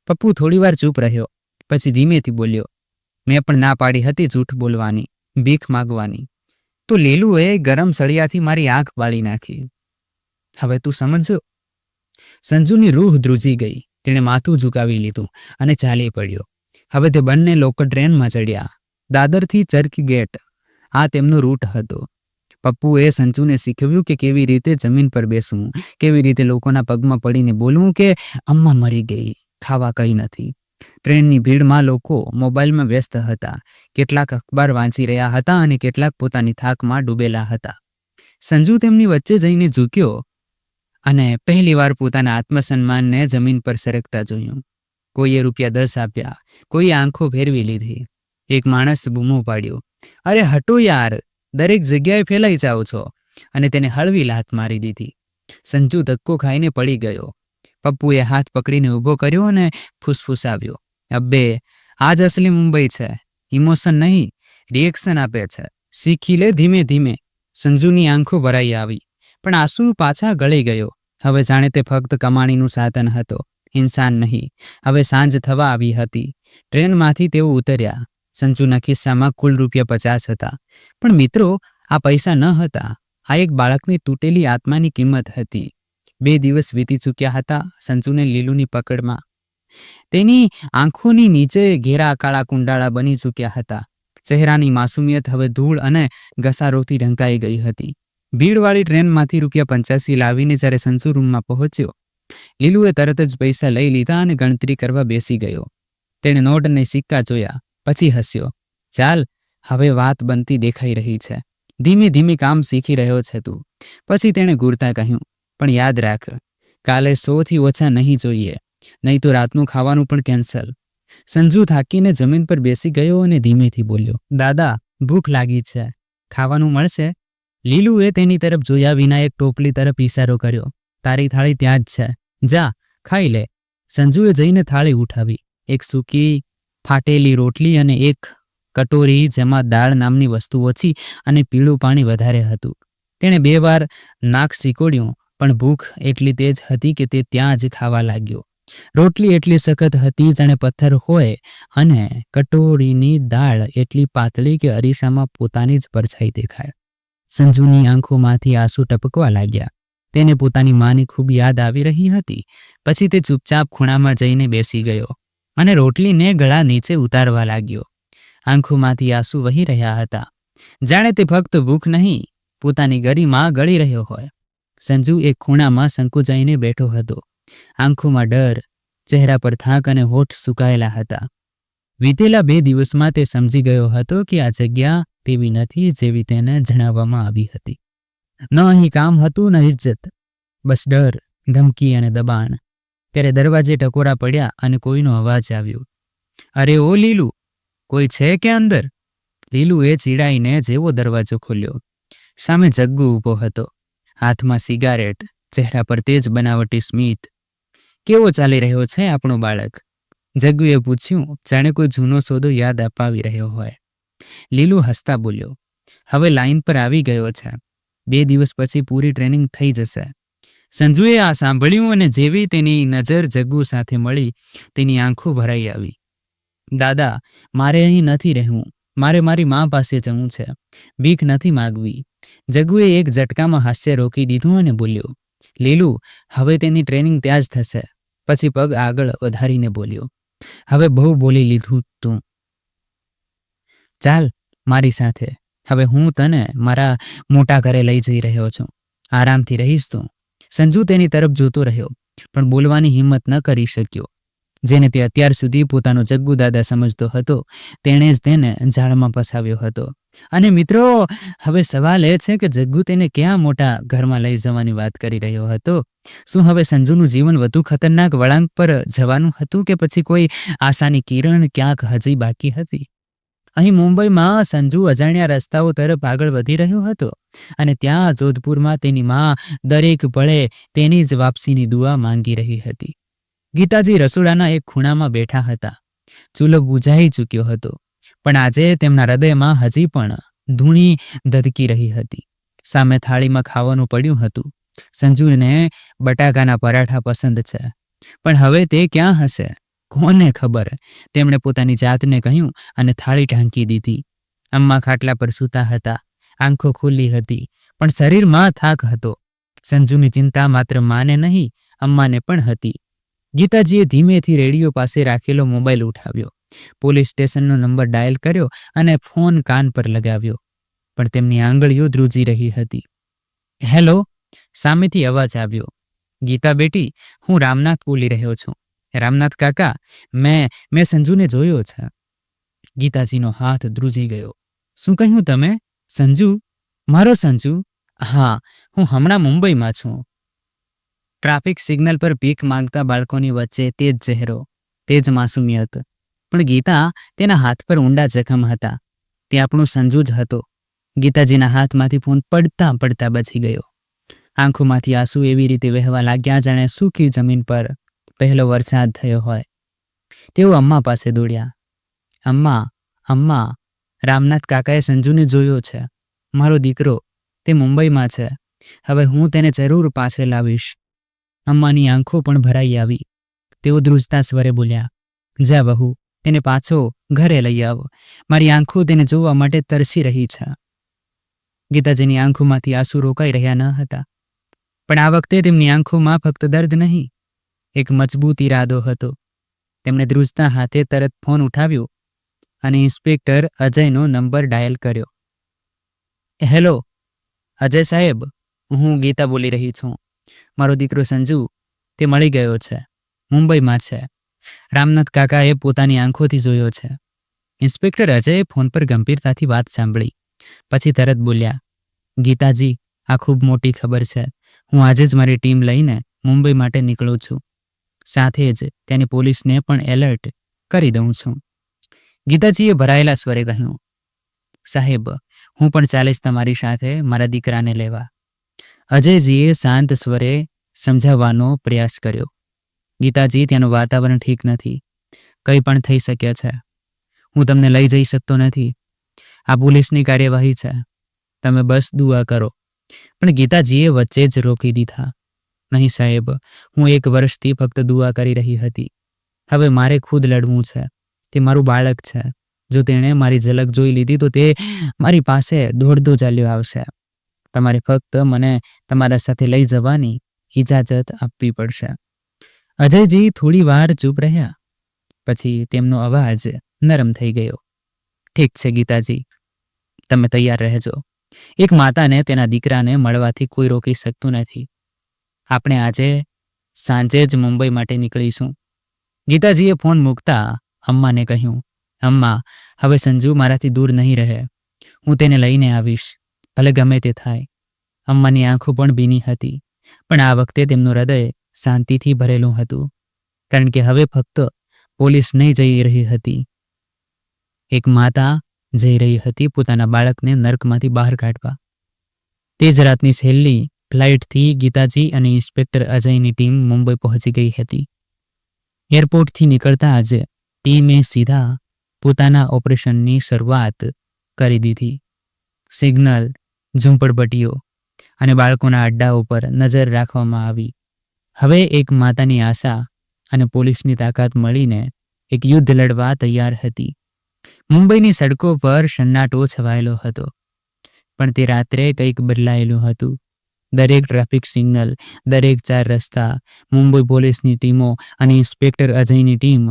પપ્પુ થોડીવાર ચૂપ રહ્યો, પછી ધીમેથી બોલ્યો, મેં પણ ના પાડી હતી જૂઠ બોલવાની, ભીખ માગવાની. તો લીલુએ ગરમ સળિયાથી મારી આંખ બાળી નાખી. હવે તું સમજો? સંજુની રૂહ ધ્રુજી ગઈ. તેણે માથું ઝુકાવી લીધું અને ચાલી પડ્યો. હવે તે બંને લોકલ ટ્રેનમાં ચડ્યા. દાદરથી ચર્ચ ગેટ. આ તેમનો રૂટ હતો. પપ્પુએ સંજુને શીખવ્યું કે કેવી રીતે જમીન પર બેસવું, કેવી રીતે લોકોના પગમાં પડીને બોલવું કે અમ્મા મરી ગઈ, ખાવા કંઈ નથી. ટ્રેનની ભીડમાં લોકો મોબાઈલમાં વ્યસ્ત હતા. કેટલાક અખબાર વાંચી રહ્યા હતા અને કેટલાક પોતાની થાકમાં ડૂબેલા હતા. સંજુ તેમની વચ્ચે જઈને ઝૂક્યો અને પહેલીવાર પોતાના આત્મસન્માનને જમીન પર સરકતા જોયું. કોઈએ ₹10 આપ્યા, કોઈએ આંખો ફેરવી લીધી. એક માણસ બૂમો પાડ્યો, અરે હટો યાર, દરેક જગ્યાએ ફેલાઈ જાઓ છો, અને તેને હળવી લાત મારી દીધી. સંજુ ધક્કો ખાઈને પડી ગયો. પપ્પુએ હાથ પકડીને ઊભો કર્યો અને ફૂસફૂસાવ્યો, અબ્બે, આ જ અસલી મુંબઈ છે. ઇમોશન નહીં, રિએક્શન આપે છે. શીખી લે ધીમે ધીમે. સંજુની આંખો ભરાઈ આવી, પણ આંસુ પાછા ગળી ગયો. હવે જાણે તે ફક્ત કમાણીનું સાધન હતો, ઇન્સાન નહીં. હવે સાંજ થવા આવી હતી. ટ્રેનમાંથી તેઓ ઉતર્યા. સંજુના ખિસ્સામાં કુલ ₹50 હતા. પણ મિત્રો, આ પૈસા ન હતા. આ એક બાળકની તૂટેલી આત્માની કિંમત હતી. 2 દિવસ વીતી ચૂક્યા હતા સંજુને લીલુની પકડમાં. તેની આંખોની નીચે ઘેરા કાળા કુંડાળા બની ચૂક્યા હતા. ચહેરાની માસુમિયત હવે ધૂળ અને ઘસારોથી ઢંકાઈ ગઈ હતી. ભીડવાળી ટ્રેનમાંથી ₹85 લાવીને જ્યારે સંજુ રૂમમાં પહોંચ્યો, લીલુએ તરત જ પૈસા લઈ લીધા અને ગણતરી કરવા બેસી ગયો. તેણે નોટ અને સિક્કા જોયા, પછી હસ્યો. ચાલ, હવે વાત બનતી દેખાઈ રહી છે. ધીમે ધીમે કામ શીખી રહ્યો છે તું. પછી તેણે ઘૂરતા કહ્યું, પણ યાદ રાખ, કાલે 100થી ઓછા નહીં જોઈએ, નહીં તો રાતનું ખાવાનું પણ કેન્સલ. સંજુ થાકીને જમીન પર બેસી ગયો અને ધીમેથી બોલ્યો, દાદા, ભૂખ લાગી છે, ખાવાનું મળશે? લીલુએ તેની તરફ જોયા વિના એક ટોપલી તરફ ઇશારો કર્યો. તારી થાળી ત્યાં જ છે, જા, ખાઈ લે. સંજુએ જઈને થાળી ઉઠાવી. એક સૂકી ફાટેલી રોટલી અને એક કટોરી જેમાં દાળ નામની વસ્તુ ઓછી અને પીળું પાણી વધારે હતું. તેણે 2 વાર નાક સિકોડ્યું, પણ ભૂખ એટલી તેજ હતી કે તે ત્યાં જ ખાવા લાગ્યો. રોટલી એટલી સખત હતી જાણે પથ્થર હોય, અને કટોરીની દાળ એટલી પાતળી કે અરીસામાં પોતાની જ પરછાઈ દેખાય. સંજુની આંખોમાંથી આંસુ ટપકવા લાગ્યા. તેને પોતાની માની ખૂબ યાદ આવી રહી હતી. પછી તે ચૂપચાપ ખૂણામાં જઈને બેસી ગયો અને રોટલીને ગળા નીચે ઉતારવા લાગ્યો. આંખોમાંથી આંસુ વહી રહ્યા હતા, જાણે તે ફક્ત ભૂખ નહીં, પોતાની ગરિમા ગળી રહ્યો હોય. સંજુ એક ખૂણામાં સંકોચાઈને બેઠો હતો. આંખોમાં ડર, ચહેરા પર થાક અને હોઠ સુકાયેલા હતા. વીતેલા 2 દિવસમાં તે સમજી ગયો હતો કે આ જગ્યા તેવી નથી જેવી તેને જણાવવામાં આવી હતી. ન અહીં કામ હતું, ન ઇજ્જત, બસ ડર, ધમકી અને દબાણ. ત્યારે દરવાજે ટકોરા પડ્યા અને કોઈનો અવાજ આવ્યો. અરે ઓ લીલુ, કોઈ છે કે અંદર? લીલુએ ચીડાઈને જેવો દરવાજો ખોલ્યો. સામે જગ્ગુ ઊભો હતો, હાથમાં સિગારેટ, ચહેરા પર તેજ બનાવટી સ્મિત. કેવો ચાલી રહ્યો છે આપણો બાળક? જગ્ગુએ પૂછ્યું, જાણે કોઈ જૂનો સોદો યાદ અપાવી રહ્યો હોય. લીલુ હસતા બોલ્યો, હવે લાઈન પર આવી ગયો છે. 2 દિવસ પછી પૂરી ટ્રેનિંગ થઈ જશે. સંજુએ આ સાંભળ્યું અને જેવી તેની નજર જગ્ગુ સાથે મળી, તેની આંખો ભરાઈ આવી. દાદા, મારે અહીં નથી રહેવું. મારે મારી મા પાસે જવું છે. ભીખ નથી માગવી. જગ્ગુએ એક ઝટકામાં હાસ્ય રોકી દીધું અને બોલ્યો. લીલુ, હવે તેની ટ્રેનિંગ ત્યાં જ થશે. પછી પગ આગળ વધારીને બોલ્યો, હવે બહુ બોલી લીધું તું. ચાલ મારી સાથે. હવે હું તને મારા મોટા ઘરે લઈ જઈ રહ્યો છું. આરામથી રહીશ તું. સંજુ તેની તરફ જોતો રહ્યો, પણ બોલવાની હિંમત ન કરી શક્યો. જેને તે અત્યાર સુધી પોતાનો જગ્ગુ દાદા સમજતો હતો, તેણે જ તેને ઝાડમાં ફસાવ્યો હતો. અને મિત્રો, હવે સવાલ એ છે કે જગ્ગુ તેને ક્યાં મોટા ઘરમાં લઈ જવાની વાત કરી રહ્યો હતો? શું હવે સંજુનું જીવન વધુ ખતરનાક વળાંક પર જવાનું હતું કે પછી કોઈ આશાની કિરણ ક્યાંક હજી બાકી હતી? અહીં મુંબઈમાં સંજુ અજાણ્યા રસ્તાઓ તરફ આગળ વધી રહ્યો હતો અને ત્યાં જોધપુરમાં તેની મા દરેક પળે તેની જ વાપસીની દુઆ માંગી રહી હતી. ગીતાજી રસોડાના એક ખૂણામાં બેઠા હતા. ચૂલો બુઝાઈ ચૂક્યો હતો, પણ આજે તેમના હૃદયમાં હજી પણ ધૂણી ધધકી રહી હતી. સામે થાળીમાં ખાવાનું પડ્યું હતું. સંજુને બટાકાના પરાઠા પસંદ છે, પણ હવે તે ક્યાં હશે? કોને ખબર? તેમણે પોતાની જાતને કહ્યું અને થાળી ઢાંકી દીધી. અમ્મા ખાટલા પર સૂતા હતા. આંખો ખુલ્લી હતી, પણ શરીરમાં થાક હતો. સંજુની ચિંતા માત્ર માને નહીં, અમ્માને પણ હતી. ગીતાજીએ ધીમેથી રેડિયો પાસે રાખેલો મોબાઈલ ઉઠાવ્યો, પોલીસ સ્ટેશનનો નંબર ડાયલ કર્યો અને ફોન કાન પર લગાવ્યો. પણ તેમની આંગળીઓ ધ્રુજી રહી હતી. હેલો, સામેથી અવાજ આવ્યો. ગીતા બેટી, હું રામનાથ બોલી રહ્યો છું. રામનાથ કાકા, મેં સંજુને જોયો છે. ગીતાજીનો હાથ ધ્રુજી ગયો. શું કહ્યું તમે? સંજુ? મારો સંજુ? હા, હું હમણાં મુંબઈમાં છું. ટ્રાફિક સિગ્નલ પર ભીખ માંગતા બાળકોની વચ્ચે તે જ ચહેરો, તે જ માસુમિયત. પણ ગીતા, તેના હાથ પર ઊંડા જખમ હતા. તે આપણું સંજુ જ હતો. ગીતાજીના હાથમાંથી ફોન પડતા પડતા બચી ગયો. આંખોમાંથી આંસુ એવી રીતે વહેવા લાગ્યા જાણે સૂકી જમીન પર પહેલો વરસાદ થયો હોય. તેઓ અમ્મા પાસે દોડ્યા. અમ્મા, અમ્મા, રામનાથ કાકાએ સંજુને જોયો છે. મારો દીકરો, તે મુંબઈમાં છે. હવે હું તેને જરૂર પાછે લાવીશ. અમ્માની આંખો પણ ભરાઈ આવી. તેઓ ધ્રુજતા સ્વરે બોલ્યા, જા બહુ, તેને પાછો ઘરે લઈ આવ. મારી આંખો તેને જોવા માટે તરસી રહી છે. ગીતાજીની આંખોમાંથી આંસુ રોકાઈ રહ્યા ન હતા, પણ આ વખતે તેમની આંખોમાં ફક્ત દર્દ નહીં, એક મજબૂત ઈરાદો હતો. તેમણે ધ્રુજતા હાથે તરત ફોન ઉઠાવ્યો અને ઇન્સ્પેક્ટર અજયનો નંબર ડાયલ કર્યો. હેલો અજય સાહેબ, હું ગીતા બોલી રહી છું. મારો દીકરો સંજુ, તે મળી ગયો છે. મુંબઈમાં છે. રામનાથ કાકાએ પોતાની આંખોથી જોયો છે. ઇન્સ્પેક્ટર અજયે ફોન પર ગંભીરતાથી વાત સાંભળી. પછી તરત બોલ્યા, ગીતાજી, આ ખૂબ મોટી ખબર છે. હું આજે જ મારી ટીમ લઈને મુંબઈ માટે નીકળું છું. સાથે જ ત્યાંની પોલીસને પણ એલર્ટ કરી દઉં છું. ગીતાજીએ ભરાયેલા સ્વરે કહ્યું, સાહેબ, હું પણ ચાલીશ તમારી સાથે મારા દીકરાને લેવા. અજયજીએ શાંત સ્વરે સમજાવવાનો પ્રયાસ કર્યો. ગીતાજી, ત્યાંનું વાતાવરણ ઠીક નથી. કંઈ પણ થઈ શકે છે. હું તમને લઈ જઈ શકતો નથી. આ પોલીસની કાર્યવાહી છે. તમે બસ દુઆ કરો. પણ ગીતાજીએ વચ્ચે જ રોકી દીધા. નહીં સાહેબ, હું 1 વર્ષથી ફક્ત દુઆ કરી રહી હતી. હવે મારે ખુદ લડવું છે. તે મારું બાળક છે. જો તેણે મારી ઝલક જોઈ લીધી તો તે મારી પાસે દોડતો ચાલ્યો આવશે. તમારે ફક્ત મને તમારા સાથે લઈ જવાની ઇજાજત આપવી પડશે. અજયજી થોડી વાર ચૂપ રહ્યા. પછી તેમનો અવાજ નરમ થઈ ગયો. ઠીક છે ગીતાજી, તમે તૈયાર રહેજો. એક માતાને તેના દીકરાને મળવાથી કોઈ રોકી શકતું નથી. આપણે આજે સાંજે જ મુંબઈ માટે નીકળીશું. ગીતાજીએ ફોન મૂકતા અમ્માને કહ્યું, અમ્મા, હવે સંજુ મારાથી દૂર નહીં રહે. હું તેને લઈને આવીશ, ભલે ગમે તે થાય. અમ્માની આંખો પણ ભીની હતી, પણ આ વખતે તેમનું હૃદય શાંતિથી ભરેલું હતું, કારણ કે હવે ફક્ત પોલીસ નહીં જઈ રહી હતી. એક માતા જઈ રહી હતી પોતાના બાળકને નર્કમાંથી બહાર કાઢવા. તે જ રાતની છેલ્લી ફ્લાઇટથી ગીતાજી અને ઇન્સ્પેક્ટર અજયની ટીમ મુંબઈ પહોંચી ગઈ હતી. એરપોર્ટથી નીકળતા જ ટીમે સીધા પોતાના ઓપરેશનની શરૂઆત કરી દીધી. સિગ્નલ, ઝૂંપડપટ્ટીઓ અને બાળકોના અડ્ડાઓ પર નજર રાખવામાં આવી. હવે એક માતાની આશા અને પોલીસની તાકાત મળીને એક યુદ્ધ લડવા તૈયાર હતી. મુંબઈની સડકો પર સન્નાટો છવાયેલો હતો, પણ તે રાત્રે કંઈક બદલાયેલું હતું. દરેક ટ્રાફિક સિગ્નલ, દરેક 4 રસ્તા, મુંબઈ પોલીસની ટીમો અને ઇન્સ્પેક્ટર અજયની ટીમ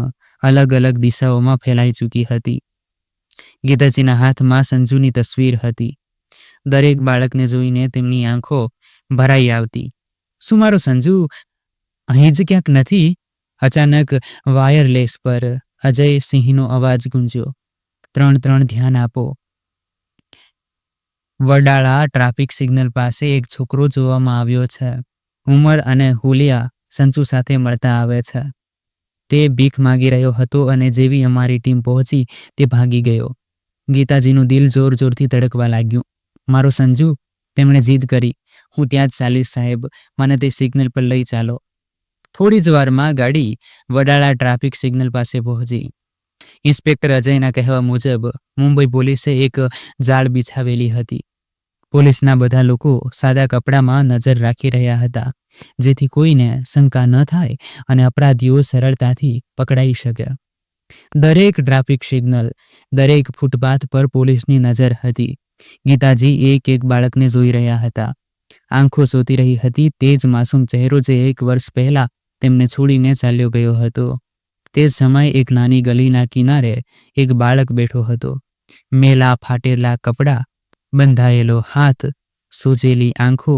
અલગ અલગ દિશાઓમાં ફેલાઈ ચૂકી હતી. ગીતાજીના હાથમાં સંજુની તસવીર હતી. દરેક બાળકને જોઈને તેમની આંખો ભરાઈ આવતી. શું મારો સંજુ અહીં જ ક્યાંક નથી? અચાનક વાયરલેસ પર અજય સિંહનો અવાજ ગુંજ્યો, 3-3 ધ્યાન આપો. વડાળા ટ્રાફિક સિગ્નલ પાસે એક છોકરો જોવામાં આવ્યો છે. ઉમર અને હુલિયા સંજુ સાથે મળતા આવે છે. તે ભીખ માગી રહ્યો હતો અને જેવી અમારી ટીમ પહોંચી તે ભાગી ગયો. ગીતાજીનું દિલ જોર જોરથી ધડકવા લાગ્યું. મારો સંજુ, તેમણે જીદ કરી. હું ત્યાં જ ચાલીશ સાહેબ, મને તે સિગ્નલ પર લઈ ચાલો. થોડી જ વારમાં ગાડી વડાળા ટ્રાફિક સિગ્નલ પાસે પહોંચી. ઇન્સ્પેક્ટર અજયના કહેવા મુજબ મુંબઈ પોલીસે એક જાળ બિછાવેલી હતી. પોલીસના બધા લોકો સાદા કપડામાં નજર રાખી રહ્યા હતા, જેથી કોઈને શંકા ન થાય અને અપરાધીઓ સરળતાથી પકડાઈ શકે. દરેક ટ્રાફિક સિગ્નલ, દરેક ફૂટપાથ પર પોલીસની નજર હતી. ગીતાજી એક એક બાળકને જોઈ રહ્યા હતા. આંખો શોધી રહી હતી તે જ માસૂમ ચહેરો જે 1 વર્ષ પહેલા તેમને છોડીને ચાલ્યો ગયો હતો. તે સમયે એક નાની ગલીના કિનારે એક બાળક બેઠો હતો. મેલા ફાટેલા કપડાં, બંધાયેલો હાથ, સૂજેલી આંખો.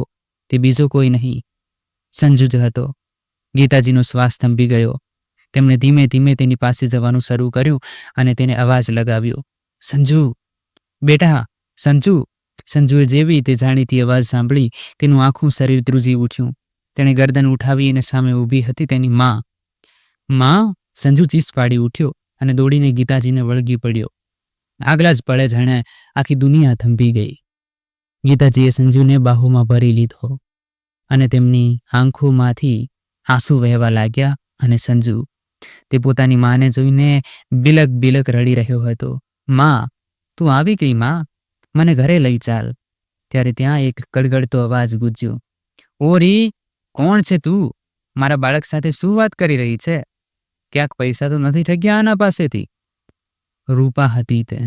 તે બીજો કોઈ નહીં, સંજુ જ હતો. ગીતાજીનો શ્વાસ થંભી ગયો. તેમણે ધીમે ધીમે તેની પાસે જવાનું શરૂ કર્યું અને તેને અવાજ લગાવ્યો, સંજુ, બેટા, સંજુ. સંજુએ જેવી તે જાણીતી અવાજ સાંભળી તેનું આખું શરીર ધ્રુજી ઉઠ્યું. તેણે ગરદન ઉઠાવીને સામે ઊભી હતી તેની માં. માં! સંજુ ચીસ પાડી ઉઠ્યો અને દોડીને ગીતાજીને વળગી પડ્યો. આગલા જ પળે જાણે આખી દુનિયા થંભી ગઈ. ગીતાજીએ સંજુને બાહુમાં ભરી લીધો અને તેમની આંખોમાંથી આંસુ વહેવા લાગ્યા. અને સંજુ, તે પોતાની માને જોઈને બિલક બિલક રડી રહ્યો હતો. માં, તું આવી ગઈ માં, મને ઘરે લઈ ચાલ. ત્યારે ત્યાં એક કડગડતો અવાજ ગુંજ્યો, ઓરી, કોણ છે તું? મારા બાળક સાથે શું વાત કરી રહી છે? ક્યાંક પૈસા તો નથી ઠગ્યા આના પાસેથી? રૂપા હતી તે,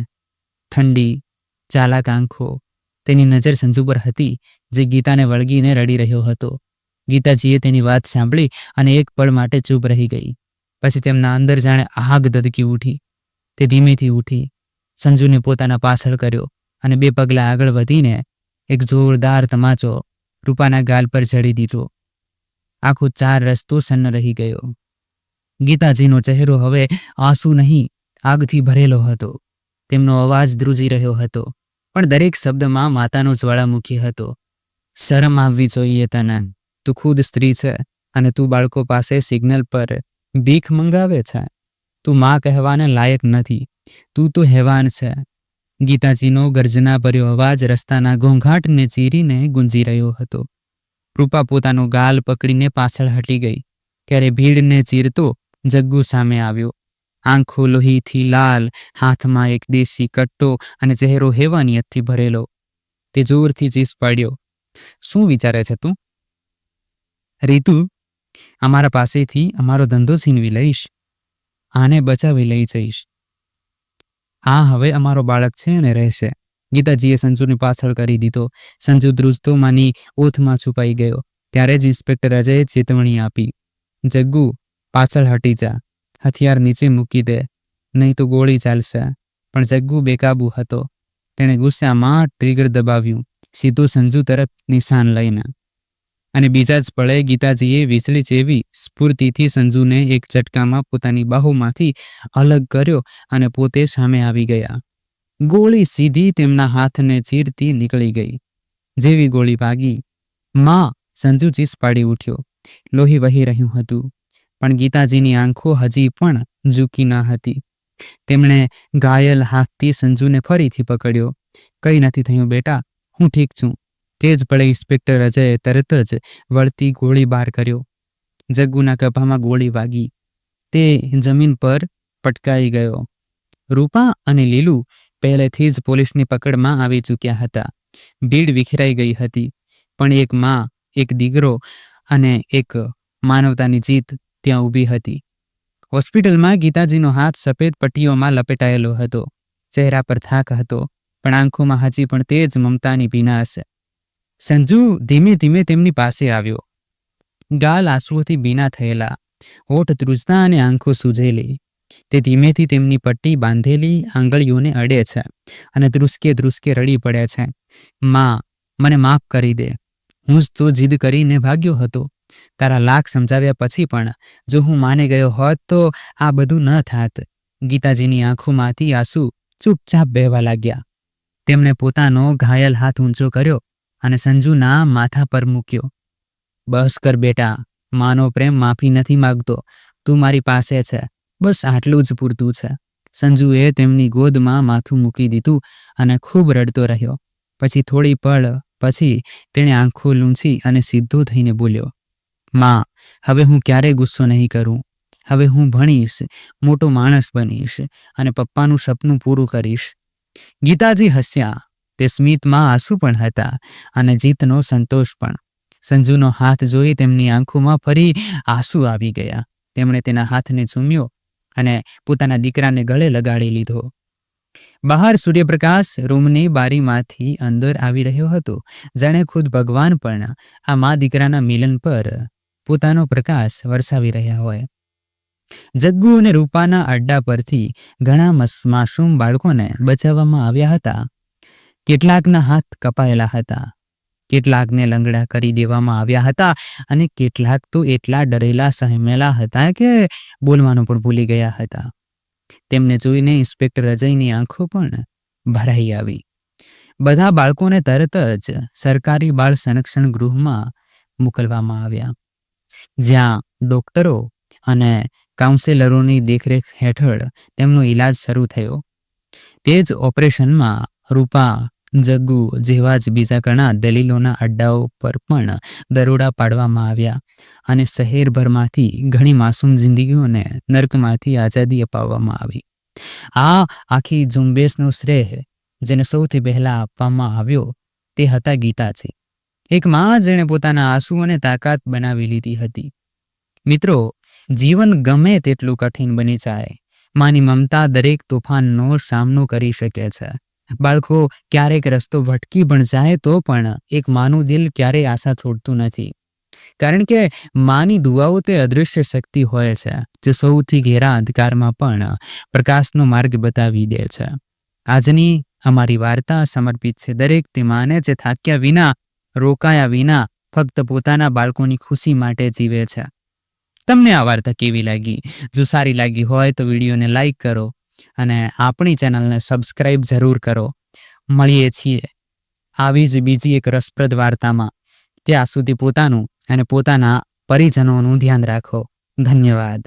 ઠંડી, ચાલાક આંખો. તેની નજર સંજુ પર હતી, જે ગીતાને વળગીને રડી રહ્યો હતો. ગીતાજીએ તેની વાત સાંભળી અને એક પળ માટે ચૂપ રહી ગઈ. પછી તેમના અંદર જાણે આગ ધબકી ઉઠી. તે ધીમેથી ઉઠી, સંજુને પોતાના પાછળ કર્યો અને 2 પગલાં આગળ વધીને એક જોરદાર તમાચો રૂપાના ગાલ પર જડી દીધો. આખો 4 રસ્તો સન્ન રહી ગયો. ગીતાજીનો ચહેરો હવે આંસુ નહીં, આગથી ભરેલો હતો. તેમનો અવાજ ધ્રુજી રહ્યો હતો, પણ દરેક શબ્દમાં માતાનો જ્વાળામુખી હતો. શરમ આવવી જોઈએ તને. તું ખુદ સ્ત્રી છે અને તું બાળકો પાસે સિગ્નલ પર ભીખ મંગાવે છે. તું માં કહેવાને લાયક નથી. તું તો હેવાન છે. ગીતાજીનો ગર્જના ભર્યો અવાજ રસ્તાના ઘોંઘાટને ચીરીને ગુંજી રહ્યો હતો. રૂપા પોતાનો ગાલ પકડીને પાછળ હટી ગઈ. ત્યારે ભીડને ચીરતો જગ્ગુ સામે આવ્યો. આંખો લોહીથી લાલ, હાથમાં એક દેશી કટ્ટો અને ચહેરો હેવાનિયતથી ભરેલો. તે જોરથી ચીસ પાડ્યો, શું વિચારે છે તું? રીતુ, અમારા પાસેથી અમારો ધંધો છીનવી લઈશ? આને બચાવી લઈ જઈશ. આ હવે અમારો બાળક છે અને રહેશે. ગીતાજીએ સંજુને પાછળ કરી દીધો. સંજુ ધ્રુજતો માની ઓથમાં છુપાઈ ગયો. ત્યારે જ ઇન્સ્પેક્ટર અજયે ચેતવણી આપી, જગ્ગુ, પાછળ હટી જા, હથિયાર નીચે મૂકી દે, નહીં તો ગોળી ચાલશે. પણ જગ્ગુ બેકાબૂ હતો. તેણે ગુસ્સામાં ટ્રિગર દબાવ્યું, સીધો સંજુ તરફ નિશાન લઈને. અને બીજા જ પળે ગીતાજીએ વીજળી જેવી સ્ફૂર્તિથી સંજુને એક ઝટકામાં પોતાની બાહુમાંથી અલગ કર્યો અને પોતે સામે આવી ગયા. ગોળી સીધી તેમના હાથને ચીરતી નીકળી ગઈ. જેવી ગોળી વાગી, માં સંજુ ચીસ પાડી ઉઠ્યો. લોહી વહી રહ્યું હતું, પણ ગીતાજીની આંખો હજી પણ ઝૂકી ન હતી. તેમણે ઘાયલ હાથથી સંજુને ફરીથી પકડ્યો. કંઈ નથી થયું બેટા, હું ઠીક છું. તે જ પળે ઇન્સ્પેક્ટર અજયે તરત જ વળતી ગોળી બાર કર્યો. જગ્ગુના કપામાં ગોળી વાગી. તે જમીન પર પટકાઈ ગયો. રૂપા અને લીલુ પહેલેથી જ પોલીસની પકડમાં આવી ચૂક્યા હતા. ભીડ વિખેરાઈ ગઈ હતી, પણ એક માં, એક દીકરો અને એક માનવતાની જીત ત્યાં ઊભી હતી. હોસ્પિટલમાં ગીતાજીનો હાથ સફેદ પટ્ટીઓમાં લપેટાયેલો હતો. ચહેરા પર થાક હતો, પણ આંખોમાં હજી પણ તે જ મમતાની ભીનાશ. સંજુ ધીમે ધીમે તેમની પાસે આવ્યો. ગાલ આંસુઓથી ભીના થયેલા, હોઠ ધ્રુજતા અને આંખો સૂજેલી. તે ધીમેથી તેમની પટ્ટી બાંધેલી આંગળીઓને અડે છે અને ધ્રુસકે ધ્રુસકે રડી પડે છે. માં, મને માફ કરી દે. હું જ તો જીદ કરીને ભાગ્યો હતો. તારા લાખ સમજાવ્યા પછી પણ જો હું માને ગયો હોત તો આ બધું ન થાત. ગીતાજીની આંખોમાંથી આંસુ ચૂપચાપ બહેવા લાગ્યા. તેમણે પોતાનો ઘાયલ હાથ ઊંચો કર્યો અને સંજુના માથા પર મૂક્યો. બસ કર બેટા, માનો પ્રેમ માફી નથી માગતો. તું મારી પાસે છે, બસ આટલું જ પૂરતું છે. સંજુએ તેમની ગોદમાં માથું મૂકી દીધું અને ખૂબ રડતો રહ્યો. પછી થોડી પળ પછી તેણે આંખો લૂંછી અને સીધો થઈને બોલ્યો, માં, હવે હું ક્યારેય ગુસ્સો નહીં કરું. હવે હું ભણીશ, મોટો માણસ બનીશ અને પપ્પાનું સપનું પૂરું કરીશ. ગીતાજી હસ્યા. તે સ્મિતમાં આંસુ પણ હતા અને જીતનો સંતોષ પણ. સંજુનો હાથ જોઈ તેમની આંખોમાં ફરી આંસુ આવી ગયા. તેમણે તેના હાથને ચૂમ્યો અને પોતાના દીકરાને ગળે લગાડી લીધો. બહાર સૂર્યપ્રકાશ રૂમની બારીમાંથી અંદર આવી રહ્યો હતો. જાણે ખુદ ભગવાન પણ આ મા દીકરાના મિલન પર પોતાનો પ્રકાશ વરસાવી રહ્યા હોય. જગ્ગુ અને રૂપાના અડ્ડા પરથી ઘણા માસૂમ બાળકોને બચાવવામાં આવ્યા હતા. કેટલાકના હાથ કપાયેલા હતા, કેટલાકને લંગડા કરી દેવામાં આવ્યા હતા અને કેટલાક તો એટલા ડરેલા સહેમેલા હતા કે બોલવાનું પણ ભૂલી ગયા હતા. તેમને જોઈને ઇન્સ્પેક્ટર અજયની આંખો પણ ભરાઈ આવી. બધા બાળકોને તરત જ સરકારી બાળ સંરક્ષણ ગૃહમાં મોકલવામાં આવ્યા, જ્યાં ડોક્ટરો અને કાઉન્સેલરોની દેખરેખ હેઠળ તેમનો ઈલાજ શરૂ થયો. તે જ ઓપરેશનમાં રૂપા, જગ્ગુ જેવા જ બીજા ઘણા દલીલોના અડ્ડાઓ પર પણ દરોડા પાડવામાં આવ્યા અને શહેરભરમાંથી ઘણી માસૂમ જિંદગીઓને નર્કમાંથી આઝાદી અપાવવામાં આવી. આ આખી ઝુંબેશનો શ્રેય જેને સૌથી પહેલા આપવામાં આવ્યો તે હતા ગીતાજી, એક માં જેણે પોતાના આંસુઓને તાકાત બનાવી લીધી હતી. મિત્રો, જીવન ગમે તેટલું કઠિન બની જાય, માની મમતા દરેક તોફાનનો સામનો કરી શકે છે. બાળકો ક્યારેક રસ્તો ભટકી પણ જાય તો પણ એક માનું દિલ ક્યારેય આશા છોડતું નથી, કારણ કે માની દુઆઓ તે અદૃશ્ય શક્તિ હોય છે જે સૌથી ઘેરા અંધકારમાં પણ પ્રકાશનો માર્ગ બતાવી દે છે. આજની અમારી વાર્તા સમર્પિત છે દરેક તે માને જે થાક્યા વિના, રોકાયા વિના ફક્ત પોતાના બાળકોની ખુશી માટે જીવે છે. તમને આ વાર્તા કેવી લાગી? જો સારી લાગી હોય તો વિડીયોને લાઈક કરો અને આપણી ચેનલને સબસ્ક્રાઈબ જરૂર કરો. મળીએ છીએ આવી જ બીજી એક રસપ્રદ વાર્તામાં. ત્યાં સુધી પોતાનું અને પોતાના પરિજનોનું ધ્યાન રાખો. ધન્યવાદ.